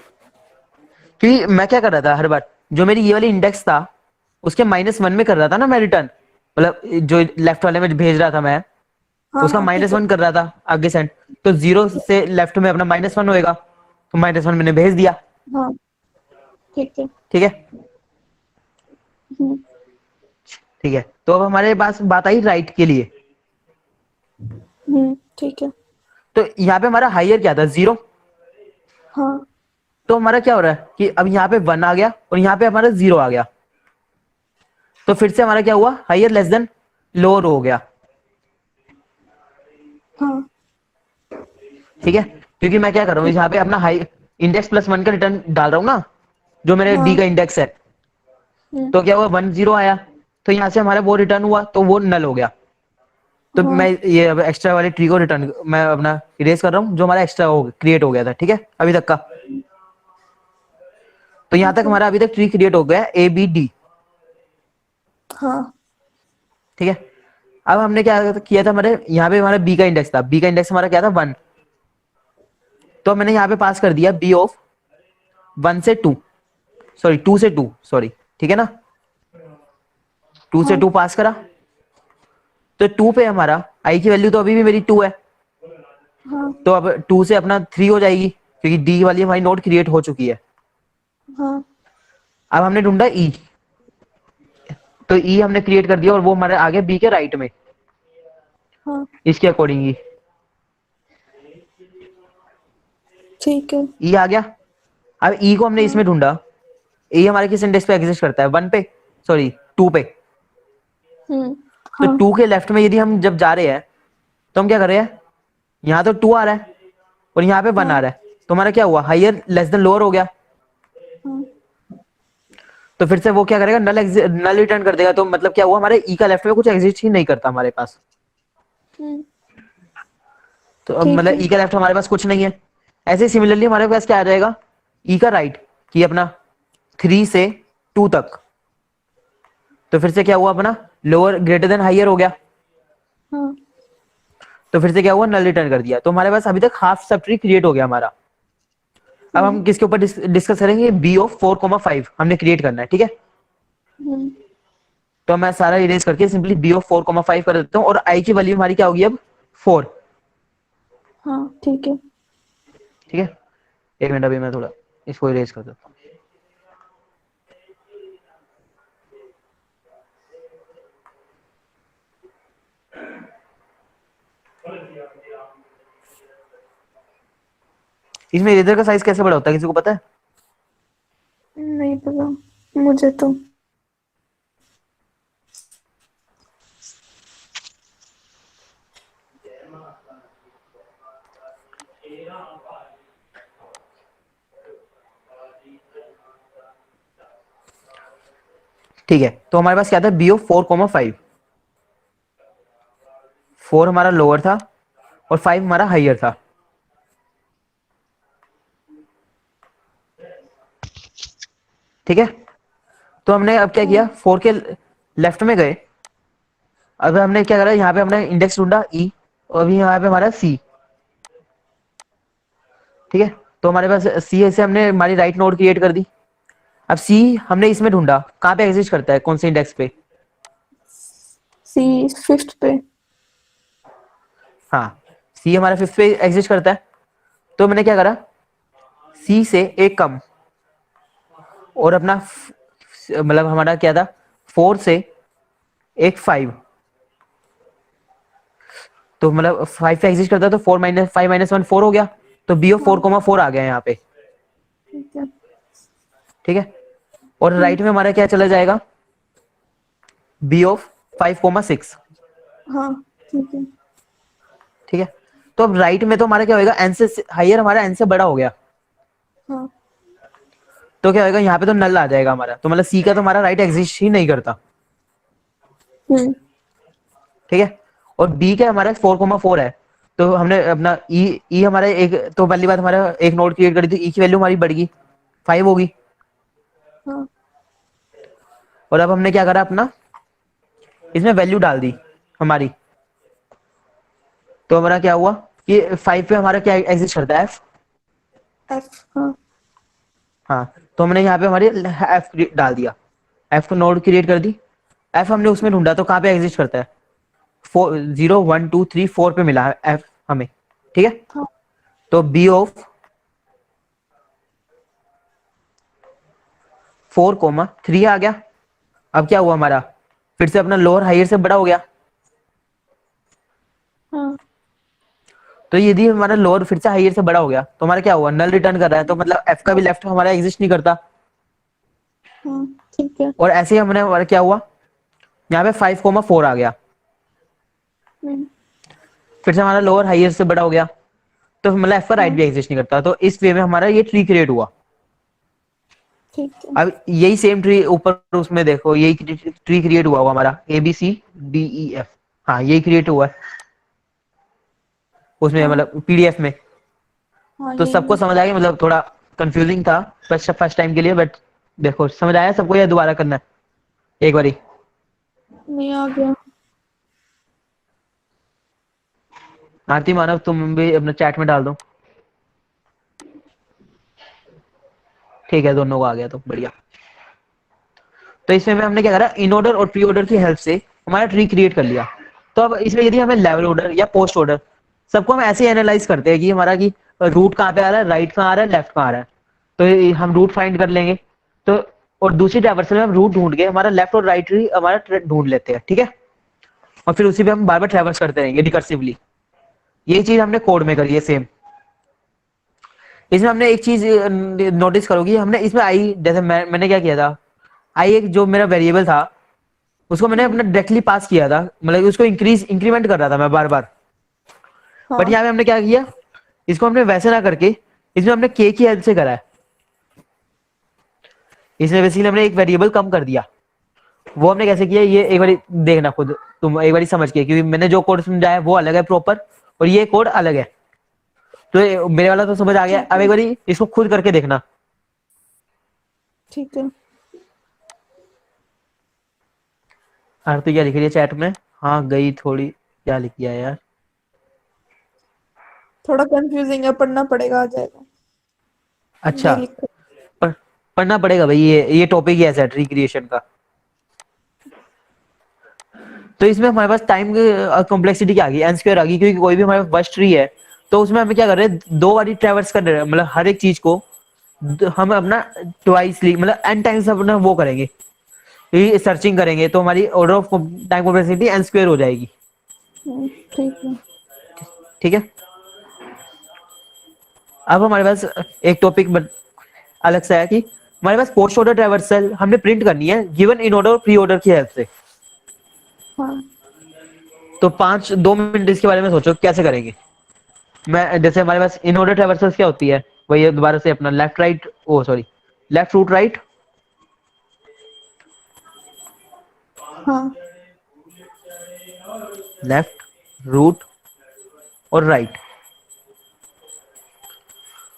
Speaker 1: कि मैं क्या कर रहा था हर बार, जो मेरी ये वाली इंडेक्स था उसके -1 में कर रहा था ना मैं रिटर्न, मतलब जो लेफ्ट वाले में भेज रहा था मैं,
Speaker 2: हाँ
Speaker 1: उसका
Speaker 2: हाँ, ठीक है।
Speaker 1: -1 कर रहा था आगे सेंड। तो 0 से लेफ्ट में अपना -1 होएगा, तो -1 मैंने भेज दिया।
Speaker 2: हाँ, ठीक है।
Speaker 1: ठीक है।
Speaker 2: हम्म,
Speaker 1: ठीक है, तो अब हमारे पास बात आई राइट के लिए।
Speaker 2: ठीक है।
Speaker 1: तो यहाँ पे हमारा हायर क्या था, 0।
Speaker 2: हाँ
Speaker 1: तो हमारा क्या हो रहा है कि अब यहाँ पे 1 आ गया और यहाँ पे हमारा 0 आ गया, तो फिर से हमारा क्या हुआ, हायर लेस देन लोअर हो गया।
Speaker 2: हाँ
Speaker 1: ठीक है, क्योंकि मैं क्या कर रहा हूँ यहाँ पे अपना हाई इंडेक्स +1 का रिटर्न डाल रहा हूँ ना, जो मेरे
Speaker 2: हाँ।
Speaker 1: डी का इंडेक्स है।
Speaker 2: हम्म,
Speaker 1: तो क्या हुआ, 1 0 आया, तो यहाँ से हमारा वो रिटर्न हुआ, तो वो नल हो गया। तो
Speaker 2: हाँ
Speaker 1: मैं ये अब एक्स्ट्रा वाली ट्री को रिटर्न मैं अपना इरेज कर रहा हूँ, जो हमारा एक्स्ट्रा हो क्रिएट हो गया था। ठीक है, अभी तक का। तो यहाँ तक
Speaker 2: ठीक है।
Speaker 1: हमारा अभी तक ट्री क्रिएट हो गया ABD।
Speaker 2: हाँ
Speaker 1: ठीक है, अब हमने क्या किया था, हमारे यहाँ पे हमारा बी का इंडेक्स था, बी का इंडेक्स हमारा क्या था 1। तो मैंने यहाँ पे पास कर दिया बी ऑफ 1 से 2, सॉरी 2 से 2, सॉरी। ठीक है ना, 2 से
Speaker 2: हाँ
Speaker 1: 2 पास करा। तो 2 पे हमारा आई की वैल्यू तो अभी भी मेरी 2 है,
Speaker 2: हाँ
Speaker 1: तो अब 2 से अपना 3 हो जाएगी, क्योंकि डी वाली हमारी नोड क्रिएट हो चुकी है।
Speaker 2: हाँ
Speaker 1: अब हमने ढूंढा ई, तो ई हमने क्रिएट कर दिया और वो हमारे आगे बी के राइट में,
Speaker 2: हाँ,
Speaker 1: इसके अकॉर्डिंग ही
Speaker 2: ठीक है।
Speaker 1: ई आ गया। अब ई को हमने इसमें ढूंढा, ई हमारे किस इंडेक्स पे एग्जिस्ट करता है, 1 पे, सॉरी 2 पे। तो
Speaker 2: हाँ
Speaker 1: 2 के लेफ्ट में यदि हम जब जा रहे हैं तो हम क्या कर रहे हैं, यहाँ तो 2 आ रहा है और यहाँ पे 1 आ
Speaker 2: हाँ
Speaker 1: रहा है, तो हमारा क्या हुआ, हायर लेस देन लोअर हो गया।
Speaker 2: हाँ,
Speaker 1: तो फिर से वो क्या करेगा, नल रिटर्न कर देगा। तो मतलब क्या हुआ, हमारे ई का लेफ्ट में कुछ एग्जिस्ट ही नहीं करता हमारे पास।
Speaker 2: हम्म,
Speaker 1: तो अब
Speaker 2: ठीक
Speaker 1: मतलब
Speaker 2: है।
Speaker 1: ई का लेफ्ट हमारे पास कुछ नहीं है। ऐसे सिमिलरली हमारे पास क्या आ जाएगा, ई का राइट कि अपना 3 से 2 तक। तो फिर से क्या हुआ, अपना लोअर ग्रेटर देन हायर हो गया,
Speaker 2: हाँ
Speaker 1: तो फिर से क्या हुआ, नल रिटर्न कर दिया। तो हमारे पास अभी तक हाफ सब ट्री क्रिएट हो गया हमारा। अब हम किसके ऊपर डिस्कस करेंगे, बी ऑफ 4,5 हमने क्रिएट करना है। ठीक है,
Speaker 2: हम्म,
Speaker 1: तो मैं सारा इरेज करके सिंपली बी ऑफ 4,5 कर देता हूँ, और आई की वैल्यू हमारी क्या होगी अब 4।
Speaker 2: हाँ ठीक है।
Speaker 1: ठीक है, एक मिनट, अभी मैं थोड़ा इसको इरेज कर देता हूँ। इसमें इरेजर का साइज कैसे बड़ा होता है, किसी को पता है?
Speaker 2: नहीं पता मुझे तो।
Speaker 1: ठीक है, तो हमारे पास क्या था, बी ऑफ 4,5। 4 हमारा लोअर था और 5 हमारा हायर था। ठीक है, तो हमने अब क्या किया, 4 के लेफ्ट में गए। अब हमने क्या करा, यहाँ पे हमने इंडेक्स ढूंढा ई, और अभी यहाँ पे हमारा सी। ठीक है, तो हमारे पास सी से हमने हमारी राइट नोड क्रिएट कर दी। अब सी हमने इसमें ढूंढा, कहाँ पे एग्जिस्ट करता है, कौन से इंडेक्स पे?
Speaker 2: सी 5th पे।
Speaker 1: हाँ, सी हमारा 5th पे एग्जिस्ट करता है। तो मैंने क्या करा, सी से एक कम, और अपना मतलब हमारा क्या था, 4 से एक 5, तो मतलब 5 पे एग्जिस्ट करता है, तो 4 माइनस 5 माइनस 1 4 हो गया। तो बी ऑफ 4,4 आ गया यहाँ पे।
Speaker 2: ठीक है।
Speaker 1: ठीक है, और राइट में हमारा क्या चला जाएगा, बी ऑफ 5,6।
Speaker 2: हाँ ठीक है।
Speaker 1: ठीक है, तो अब राइट में तो हमारा क्या होगा, एन से हायर हमारा एन से बड़ा हो गया,
Speaker 2: हाँ
Speaker 1: तो क्या होगा, यहाँ पे तो नल आ जाएगा हमारा। तो मतलब सी का तो हमारा राइट एग्जिस्ट ही नहीं करता। ठीक है, और बी का हमारा 4,4 है, तो हमने अपना ई हमारा एक, तो पहली बात हमारा एक नोड क्रिएट करी थी, ई की वैल्यू हमारी बढ़ गई, 5 होगी।
Speaker 2: हाँ
Speaker 1: और अब हमने क्या करा अपना, इसमें वैल्यू डाल दी हमारी। तो हमारा क्या हुआ कि 5 पे हमारा क्या एग्जिस्ट करता है, एफ।
Speaker 2: F, हाँ
Speaker 1: हाँ, तो हमने यहाँ पे हमारी एफ डाल दिया, एफ को नोड क्रिएट कर दी। एफ हमने उसमें ढूंढा तो कहाँ पे एग्जिस्ट करता है, 4 0 1 2 3 4 पे मिला है एफ हमें, ठीक है।
Speaker 2: हाँ
Speaker 1: तो बी ऑफ 4, 3 आ गया। अब क्या हुआ हमारा, फिर से अपना लोअर हायर से बड़ा हो गया।
Speaker 2: हाँ
Speaker 1: तो यदि हमारा लोअर फिर से हायर से बड़ा हो गया तो हमारा क्या हुआ, नल रिटर्न कर रहा है, तो मतलब एफ का भी लेफ्ट हमारा एग्जिस्ट नहीं करता।
Speaker 2: हाँ ठीक है।
Speaker 1: और ऐसे ही हमने हमारा क्या हुआ, यहाँ पे 5, 4 आ गया,
Speaker 2: हम्म,
Speaker 1: फिर से हमारा लोअर हायर से बड़ा हो गया, तो मतलब एफ का राइट
Speaker 2: हाँ
Speaker 1: भी एग्जिस्ट नहीं करता। तो इस वे में हमारा ये ट्री क्रिएट हुआ।
Speaker 2: ठीक है।
Speaker 1: अब यही सेम ट्री ऊपर उसमें देखो, यही ट्री क्रिएट हुआ हुआ हमारा ABCDEF। हाँ, यही क्रिएट हुआ है उसमें,
Speaker 2: हाँ
Speaker 1: मतलब PDF में।
Speaker 2: हाँ
Speaker 1: तो
Speaker 2: यही
Speaker 1: सबको
Speaker 2: है।
Speaker 1: समझ आ गया, मतलब थोड़ा कंफ्यूजिंग था फर्स्ट टाइम के लिए, बट देखो समझ आया सबको, या दोबारा करना है एक बारी।
Speaker 2: नहीं आ गया।
Speaker 1: आरती मानव तुम भी अपना चैट में डाल दो। ठीक है, दोनों को आ गया तो बढ़िया। तो इसमें में हमने क्या करा, इन ऑर्डर और प्री ऑर्डर की हेल्प से हमारा ट्री क्रिएट कर लिया। तो अब इसमें यदि हमें लेवल ऑर्डर या पोस्ट ऑर्डर, सबको हम ऐसे एनालाइज करते हैं कि हमारा की रूट कहाँ पे आ रहा है, राइट कहाँ आ रहा है, लेफ्ट कहाँ आ रहा है। तो हम रूट फाइंड कर लेंगे। तो और दूसरी ट्रैवर्सल में हम रूट ढूंढ के हमारा लेफ्ट और राइट ट्री हमारा ढूंढ लेते हैं, ठीक है। और फिर उसी पे हम बार बार ट्रैवर्स करते रहेंगे रिकर्सिवली। यही चीज हमने कोड में करी है सेम। इसमें हमने एक चीज नोटिस करोगी, हमने इसमें आई, जैसे मैंने क्या किया था, आई एक जो मेरा वेरिएबल था उसको मैंने अपना डायरेक्टली पास किया था, मतलब उसको इंक्रीमेंट कर रहा था मैं बार बार। बट
Speaker 2: हाँ
Speaker 1: यहाँ पे हमने क्या किया, इसको हमने वैसे ना करके इसमें हमने के की हेल्प से करा है। इसमें बेसिकली हमने एक वेरिएबल कम कर दिया। वो हमने कैसे किया, ये एक बार देखना खुद तुम, एक बार समझ के, क्योंकि मैंने जो कोड समझाया वो अलग है प्रॉपर, और ये कोड अलग है। तो मेरे वाला तो समझ आ गया,
Speaker 2: ठीक
Speaker 1: अब
Speaker 2: है।
Speaker 1: एक बार इसको खुद करके देखना।
Speaker 2: ठीक है।
Speaker 1: आरती क्या लिख रही है चैट में, हाँ गई थोड़ी, क्या लिख दिया यार।
Speaker 2: थोड़ा कंफ्यूजिंग है, पढ़ना पड़ेगा, आ जाएगा।
Speaker 1: अच्छा,
Speaker 2: नहीं लिखा।
Speaker 1: पढ़ना पड़ेगा भाई, ये टॉपिक ही ऐसा है ट्री क्रिएशन का। तो इसमें हमारे पास टाइम कॉम्प्लेक्सिटी क्या आ गई, n² आ गई, क्योंकि कोई भी हमारे पास ट्री है तो उसमें हमें क्या कर रहे हैं, 2 बारी ट्रैवर्स कर रहे हैं, मतलब हर एक चीज को हम अपना ट्वाइसली मतलब n टाइम्स अपना वो करेंगे, सर्चिंग करेंगे, तो हमारी order of time complexity n² हो जाएगी,
Speaker 2: ठीक है।
Speaker 1: ठीक है। अब हमारे पास एक टॉपिक अलग सा है कि हमारे पास पोस्ट ऑर्डर ट्रैवर्सल हमने प्रिंट करनी है गिवन इन ऑर्डर और प्री ऑर्डर की हेल्प से।
Speaker 2: हाँ
Speaker 1: तो 2 मिनट इसके बारे में सोचो कैसे करेंगे। मैं जैसे हमारे पास इन ऑर्डर ट्रैवर्सल्स क्या होती है, वही दोबारा से अपना लेफ्ट राइट, ओ सॉरी, लेफ्ट रूट राइट,
Speaker 2: हाँ
Speaker 1: लेफ्ट रूट और राइट।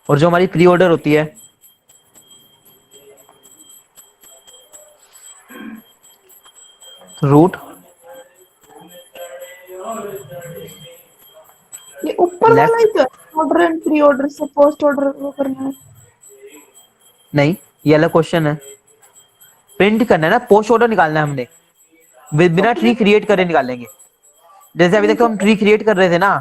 Speaker 1: और जो हमारी प्री ऑर्डर होती है, रूट
Speaker 2: ये ऊपर वाला ही
Speaker 1: लेफ्ट,
Speaker 2: तो है, ऑर्डर एंड प्री ऑर्डर से पोस्ट ऑर्डर वो करना है।
Speaker 1: नहीं ये अलग क्वेश्चन है, प्रिंट करना है ना, पोस्ट ऑर्डर निकालना है हमने,
Speaker 2: तो
Speaker 1: बिना ट्री
Speaker 2: प्रिंट
Speaker 1: क्रिएट करे निकालेंगे। जैसे अभी तक
Speaker 2: प्रिंट
Speaker 1: तो हम ट्री क्रिएट कर रहे थे ना,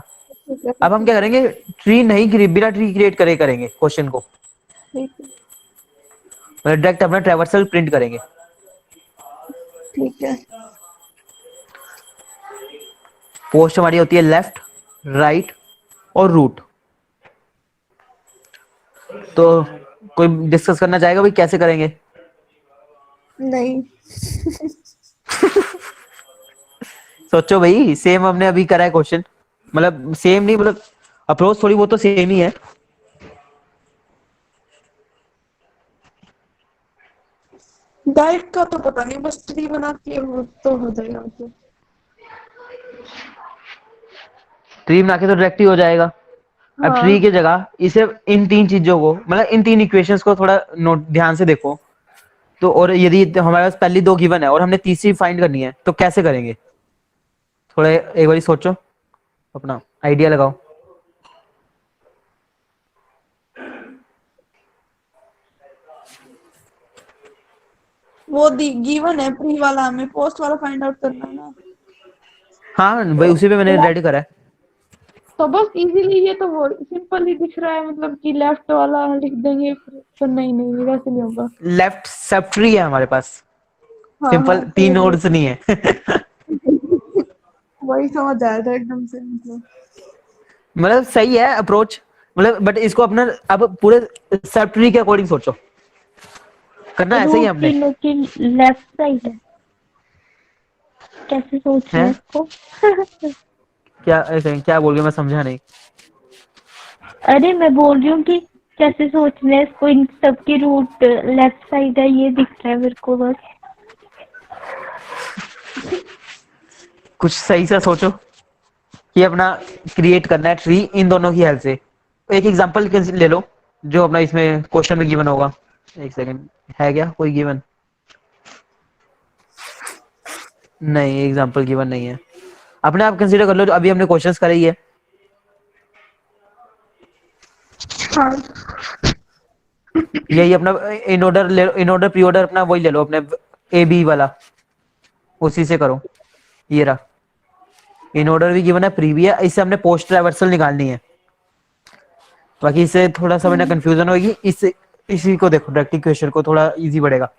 Speaker 2: ठीक है।
Speaker 1: अब हम क्या करेंगे, ट्री नहीं बिना ट्री क्रिएट करे करेंगे क्वेश्चन को,
Speaker 2: ठीक है।
Speaker 1: मतलब डायरेक्ट अपना ट्रैवर्सल प्रिंट करेंगे।
Speaker 2: ठीक है।
Speaker 1: पोस्ट हमारी होती है लेफ्ट राइट और रूट। तो कोई डिस्कस करना चाहेगा भाई कैसे करेंगे।
Speaker 2: नहीं।
Speaker 1: सोचो भाई, सेम हमने अभी करा है क्वेश्चन, मतलब सेम नहीं, मतलब अप्रोच थोड़ी बहुत तो सेम ही है।
Speaker 2: डाइट का तो पता नहीं, बस ट्री बना के वो तो हो जाएगा मतलब।
Speaker 1: ट्री बना के तो डायरेक्ट ही हो जाएगा। अब ट्री
Speaker 2: हाँ
Speaker 1: की जगह इसे इन 3 चीजों को, मतलब इन 3 इक्वेशंस को थोड़ा नोट ध्यान से देखो, तो और यदि हमारे पास पहली दो गिवन है और हमने तीसरी फाइंड करनी है तो कैसे करेंगे? थोड़ा एक बार सोचो, अपना आइडिया लगाओ।
Speaker 2: वो गिवन है प्री वाला, हमें पोस्ट वाला फाइंड आउट करना है ना।
Speaker 1: हाँ भाई, उसी पे मैंने रेडी करा है।
Speaker 2: तो बस इजीली ये तो वो सिंपल ही दिख रहा है, मतलब कि लेफ्ट वाला लिख देंगे तो नहीं नहीं वैसे नहीं होगा।
Speaker 1: लेफ्ट सब ट्री है हमारे पास,
Speaker 2: हाँ
Speaker 1: सिंपल
Speaker 2: हाँ
Speaker 1: 3
Speaker 2: तो
Speaker 1: नोड्स नहीं है।
Speaker 2: वही समझ आया था एकदम से, मतलब
Speaker 1: मतलब सही है अप्रोच, मतलब बट इसको अपना अब पूरे सब ट्री के अकॉर्डिंग सोचो, करना ऐसा ही है
Speaker 3: रूट
Speaker 1: हमने।
Speaker 3: तीनों की लेफ्ट साइड है, कैसे सोच रहे
Speaker 1: हैं
Speaker 3: हैं इसको?
Speaker 1: क्या ऐसे क्या बोल गए, मैं समझा नहीं।
Speaker 3: अरे मैं बोल रही हूँ कि कैसे सोच रहे हैं इसको, इन सबकी रूट लेफ्ट साइड है ये दिख रहा है मेरे को बस।
Speaker 1: कुछ सही से सोचो कि अपना क्रिएट करना है ट्री इन दोनों की हेल्प से। एक एग्जांपल ले लो जो अपना इसमें क्वेश्चन में गिवन होगा। एक सेकंड, है क्या कोई गिवन? नहीं, एग्जांपल गिवन नहीं है। अपने आप कंसीडर कर लो जो अभी हमने क्वेश्चंस करे ही है।
Speaker 2: हाँ
Speaker 1: यही अपना इन ऑर्डर ले लो, इन ऑर्डर प्री ऑर्डर अपना वही ले लो, अपने ए बी वाला, उसी से करो। ये रहा, इन ऑर्डर भी गिवन है, प्री भी है, इससे हमने पोस्ट ट्रैवर्सल निकालनी है। बाकी इससे थोड़ा सा ना कंफ्यूजन होगी, इससे इसी को देखो, डायरेक्ट इक्वेशन को थोड़ा इजी बढ़ेगा।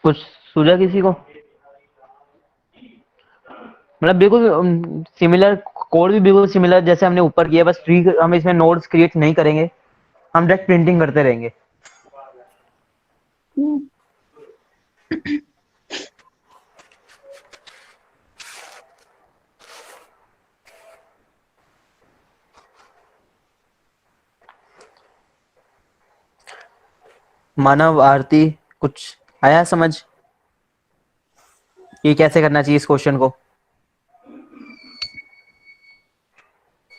Speaker 1: कुछ सूझा किसी को? मतलब बिल्कुल सिमिलर, कोड भी बिल्कुल सिमिलर जैसे हमने ऊपर किया, बस ट्री हम इसमें नोड्स क्रिएट नहीं करेंगे, हम डायरेक्ट प्रिंटिंग करते रहेंगे। मानव, आरती, कुछ आया समझ कि कैसे करना चाहिए इस क्वेश्चन को?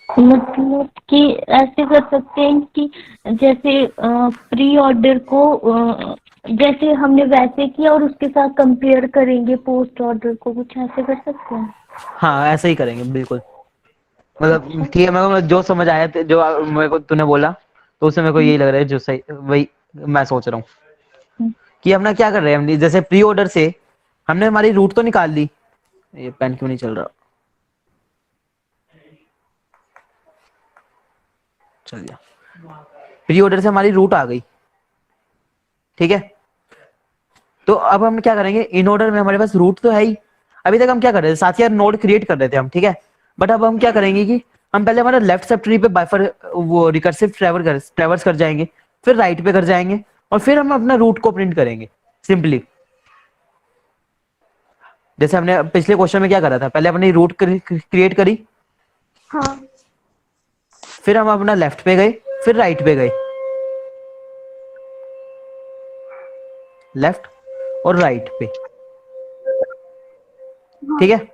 Speaker 3: मतलब कि ऐसे कर सकते हैं कि जैसे प्री ऑर्डर को जैसे हमने वैसे किया और उसके साथ कंपेयर करेंगे पोस्ट ऑर्डर को, कुछ ऐसे कर सकते हैं।
Speaker 1: हाँ ऐसे ही करेंगे बिल्कुल। मतलब
Speaker 3: अच्छा।
Speaker 1: ठीक है, मेरे को जो समझ आया जो मेरे को तूने बोला, तो उससे मेरे को यही लग रहा है जो सही, वही मैं सोच रहा हूँ
Speaker 3: हम्म,
Speaker 1: कि अपना क्या कर रहे हैं हम। जैसे प्री ऑर्डर से हमने हमारी रूट तो निकाल ली। ये पेन क्यों नहीं चल रहा? चल गया। प्री ऑर्डर से हमारी रूट आ गई, ठीक है। तो अब हम क्या करेंगे, इन ऑर्डर में हमारे पास रूट तो है ही। अभी तक हम क्या कर रहे थे, साथ ही नोड क्रिएट कर रहे थे हम, ठीक है। बट अब हम क्या करेंगे कि हम पहले हमारा लेफ्ट सब ट्री पे बाइफर वो रिकर्सिव ट्रैवर्स कर जाएंगे, फिर राइट पे कर जाएंगे, और फिर हम अपना रूट को प्रिंट करेंगे सिंपली। जैसे हमने पिछले क्वेश्चन में क्या करा था, पहले अपनी रूट क्रिएट करी,
Speaker 2: हाँ
Speaker 1: फिर हम अपना लेफ्ट पे गए, फिर राइट पे गए, लेफ्ट और राइट पे, ठीक है।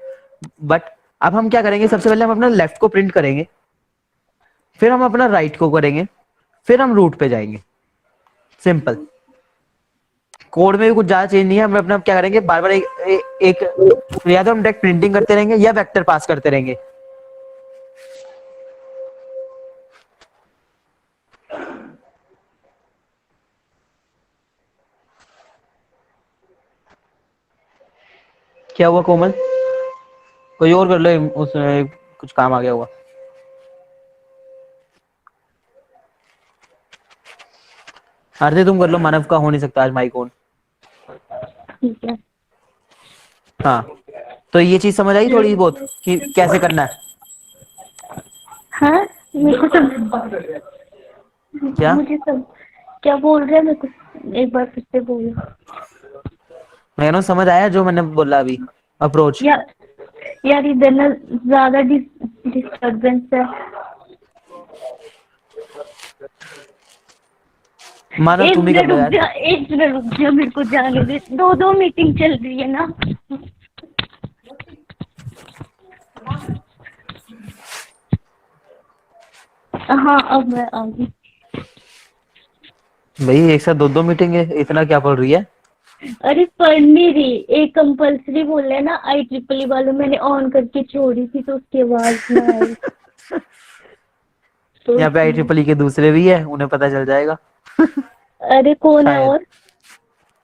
Speaker 1: बट अब हम क्या करेंगे, सबसे पहले हम अपना लेफ्ट को प्रिंट करेंगे, फिर हम अपना राइट को करेंगे, फिर हम रूट पे जाएंगे। सिंपल, कोड में भी कुछ ज्यादा चेंज नहीं है। हम अपना क्या करेंगे, बार बार एक या तो हम डायरेक्ट प्रिंटिंग करते रहेंगे या वेक्टर पास करते रहेंगे। क्या हुआ कोमल? कोई और कर लो, उसमें कुछ काम आ गया होगा। आरती तुम कर लो, मानव का हो नहीं सकता आज माइक ऑन।
Speaker 3: ठीक है।
Speaker 1: हाँ, तो ये चीज समझ आई थोड़ी बहुत कि कैसे करना है?
Speaker 3: हाँ मेरे को सब,
Speaker 1: क्या
Speaker 3: मुझे सब क्या बोल रहे हैं मेरे को एक बार फिर से बोलो।
Speaker 1: मैं कह रहा हूँ समझ आया जो मैंने बोला अभी, अप्रोच।
Speaker 3: यार इधर ना ज्यादा डिस्टरबेंस है।
Speaker 1: मानो
Speaker 3: एक
Speaker 1: तुम ही कर
Speaker 3: मिनट
Speaker 1: लो
Speaker 3: रुक
Speaker 1: यार।
Speaker 3: जा, एक मिनट रुक जा, मेरे को जाने दे, दो दो मीटिंग चल रही है ना। हाँ अब मैं आ गई।
Speaker 1: भाई एक साथ दो दो मीटिंग है, इतना क्या पढ़ रही है?
Speaker 3: अरे पढ़ नहीं रही, एक कंपल्सरी बोल रहे ना IEEE वालों, मैंने ऑन करके छोड़ी थी तो उसकी आवाज ना आई तो
Speaker 1: यहाँ पे आई
Speaker 3: इसलिए।
Speaker 1: ट्रिपल ई के दूसरे भी है, उन्हें पता चल जाएगा
Speaker 3: अरे कौन है
Speaker 1: शायद।
Speaker 3: और?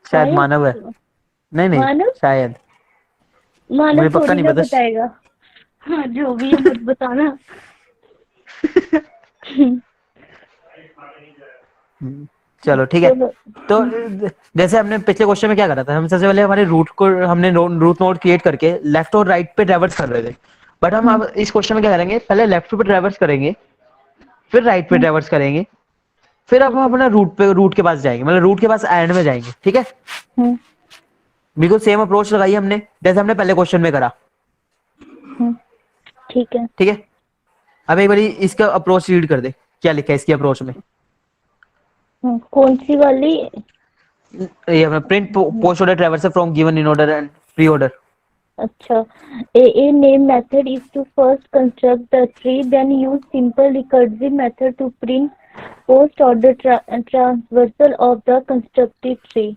Speaker 1: शायद
Speaker 3: शायद।
Speaker 1: मानव है। नहीं नहीं,
Speaker 3: मानव।
Speaker 1: शायद।
Speaker 3: मानव
Speaker 1: मुझे पक्का
Speaker 3: थोड़ी
Speaker 1: नहीं
Speaker 3: ना
Speaker 1: पता।
Speaker 3: बताएगा। हाँ जो भी है मत बताना।
Speaker 1: चलो ठीक है।
Speaker 3: चलो।
Speaker 1: तो जैसे हमने पिछले क्वेश्चन में क्या करा था, हम सबसे पहले हमारे रूट को हमने रूट नोड क्रिएट करके लेफ्ट और राइट पे ट्रैवर्स कर रहे थे। बट हम अब इस क्वेश्चन में क्या करेंगे, पहले लेफ्ट पे ट्रैवर्स करेंगे, फिर राइट पे ट्रैवर्स करेंगे, फिर अब हम अपना रूट के पास जाएंगे, मतलब रूट के पास एंड में जाएंगे, ठीक है?
Speaker 3: हम्म
Speaker 1: बिल्कुल सेम अप्रोच लगाई हमने जैसे हमने पहले क्वेश्चन में करा,
Speaker 3: हम्म, ठीक है।
Speaker 1: ठीक है? अब एक बारी इसका अप्रोच रीड कर दे, क्या लिखा है इसकी अप्रोच में।
Speaker 3: कौन सी वाली?
Speaker 1: ये अपना print post order traverse from given in order and pre order.
Speaker 3: अच्छा, a name method is to first construct the tree, then use simple recursive method to print post order transversal of the constructed tree.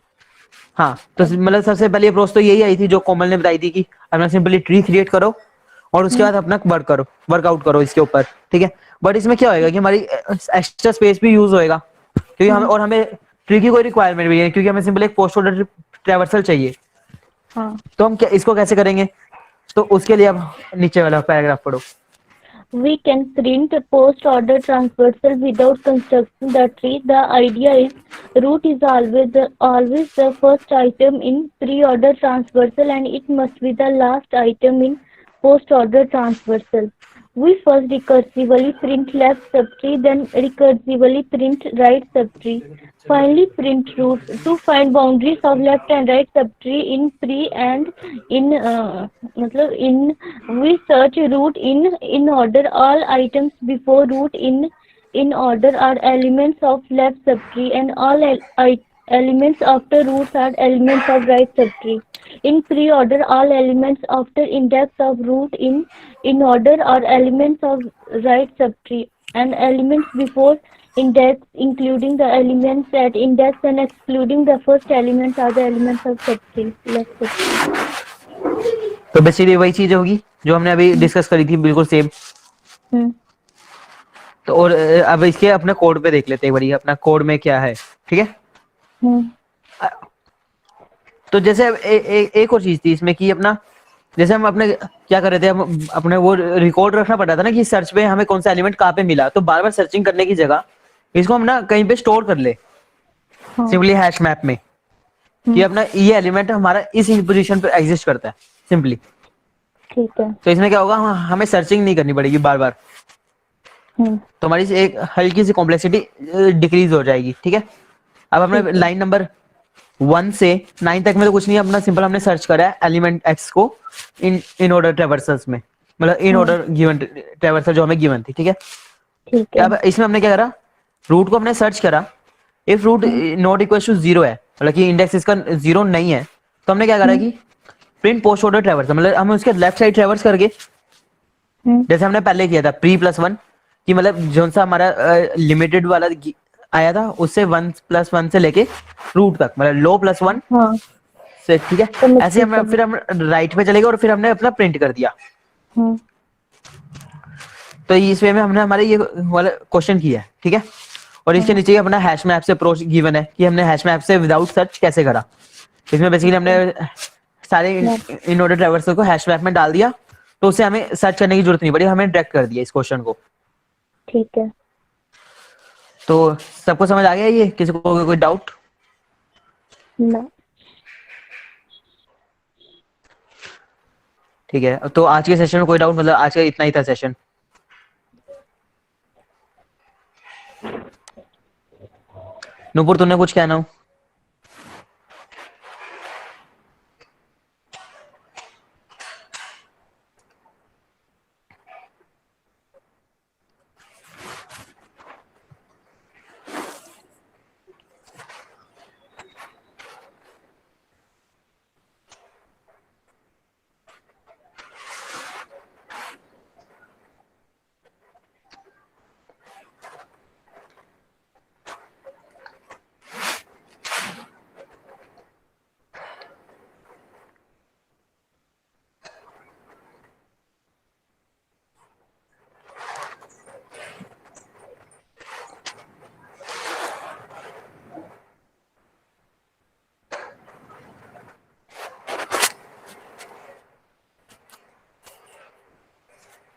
Speaker 1: हाँ, तो मतलब सबसे पहली approach तो यही आई थी जो कोमल ने बताई थी कि अपना सिंपली ट्री क्रिएट करो और उसके बाद अपना वर्कआउट करो इसके ऊपर, ठीक है? बट इसमें क्या होएगा कि हमारी एक्स्ट्रा स्पेस भी यूज होएगा, क्योंकि हमें ट्री की कोई रिक्वायरमेंट भी नहीं है, क्योंकि हमें सिंपल एक पोस्ट ऑर्डर ट्रैवर्सल चाहिए।
Speaker 3: हाँ।
Speaker 1: तो हम क्या इसको कैसे करेंगे? तो उसके लिए अब नीचे वाला पैराग्राफ पढ़ो।
Speaker 3: We can print post order transversal without constructing the tree. The idea is root is always the first item in pre-order transversal and it must be the last item in post-order transversal. We first recursively print left subtree, then recursively print right subtree. Finally, print root to find boundaries of left and right subtree in pre and in मतलब in we search root in order. All items before root in order are elements of left subtree and all elements after roots are elements of right subtree. In pre-order, all elements after index of root in order are elements of right subtree, and elements before index, including the elements at index and excluding the first elements, are the elements of subtree, left subtree.
Speaker 1: तो basically वही चीज होगी जो हमने अभी discuss करी थी, बिल्कुल सेम।
Speaker 3: हम्म
Speaker 1: तो और अब इसके अपने कोड पे देख लेते हैं बड़ी, अपना कोड में क्या है, ठीक है?
Speaker 3: हम्म
Speaker 1: तो जैसे एक और चीज थी इसमें कि अपना जैसे हम अपने क्या कर रहे थे, हम अपने वो रिकॉर्ड रखना पड़ा था ना कि सर्च पे हमें कौन सा एलिमेंट कहाँ पे मिला, तो बार बार सर्चिंग करने की जगह इसको हम ना कहीं पे स्टोर कर ले,
Speaker 3: हाँ
Speaker 1: सिंपली हैश मैप में, कि अपना ये एलिमेंट हमारा इस पोजीशन पे एग्जिस्ट करता है सिंपली।
Speaker 3: ठीक है।
Speaker 1: तो इसमें क्या होगा, हमें सर्चिंग नहीं करनी पड़ेगी बार बार, तो हमारी एक हल्की सी कॉम्प्लेक्सिटी डिक्रीज हो जाएगी, ठीक है? अब हमने लाइन नंबर 1 से 9 तक में तो कुछ नहीं, अपना सिंपल हमने सर्च करा है एलिमेंट एक्स को इन ऑर्डर ट्रैवर्सल्स में, मतलब इन ऑर्डर गिवन ट्रैवर्सल जो हमें गिवन थी, ठीक है?
Speaker 3: ठीक है।
Speaker 1: अब इसमें हमने क्या करा, रूट को हमने सर्च करा, if root not equal to 0 है, मतलब कि इंडेक्स इसका 0 नहीं है, तो हमने क्या करा कि प्रिंट पोस्ट ऑर्डर ट्रैवर्सल, मतलब हम उसके लेफ्ट साइड ट्रैवर्स करके, जैसे हमने पहले किया था प्री +1, कि मतलब जो सा हमारा लिमिटेड वाला आया था उससे 1+1 से लेके रूट तक, मतलब लो +1
Speaker 3: हाँ
Speaker 1: से, ठीक है?
Speaker 3: समझ
Speaker 1: ऐसे
Speaker 3: गई,
Speaker 1: फिर हम राइट पे चले गए और फिर हमने अपना प्रिंट कर दिया।
Speaker 3: हम्म
Speaker 1: तो इस वे में हमने हमारे ये वाला क्वेश्चन किया है, ठीक है? और इसके नीचे ही अपना हैश मैप से अप्रोच गिवन है कि हमने हैश मैप से विदाउट सर्च कैसे करा। इसमें बेसिकली हमने सारे इन ऑर्डर ट्रैवर्सल को हैश मैप में डाल दिया, तो उससे हमें सर्च करने की जरूरत नहीं पड़ी, हमें डायरेक्ट कर दिया इस क्वेश्चन को।
Speaker 3: ठीक है।
Speaker 1: तो सबको समझ आ गया ये? किसी को कोई डाउट?
Speaker 3: ना।
Speaker 1: ठीक है, तो आज के सेशन में कोई डाउट, मतलब आज का इतना ही था सेशन। नूपुर तुमने कुछ कहना हो?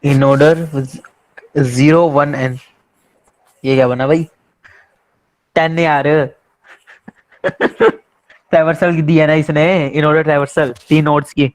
Speaker 1: इन ऑर्डर 0 1 n, ये क्या बना भाई? 10 यार। ट्रैवर्सल की दी है ना इसने, इन ऑर्डर ट्रैवर्सल 3 नोट्स की।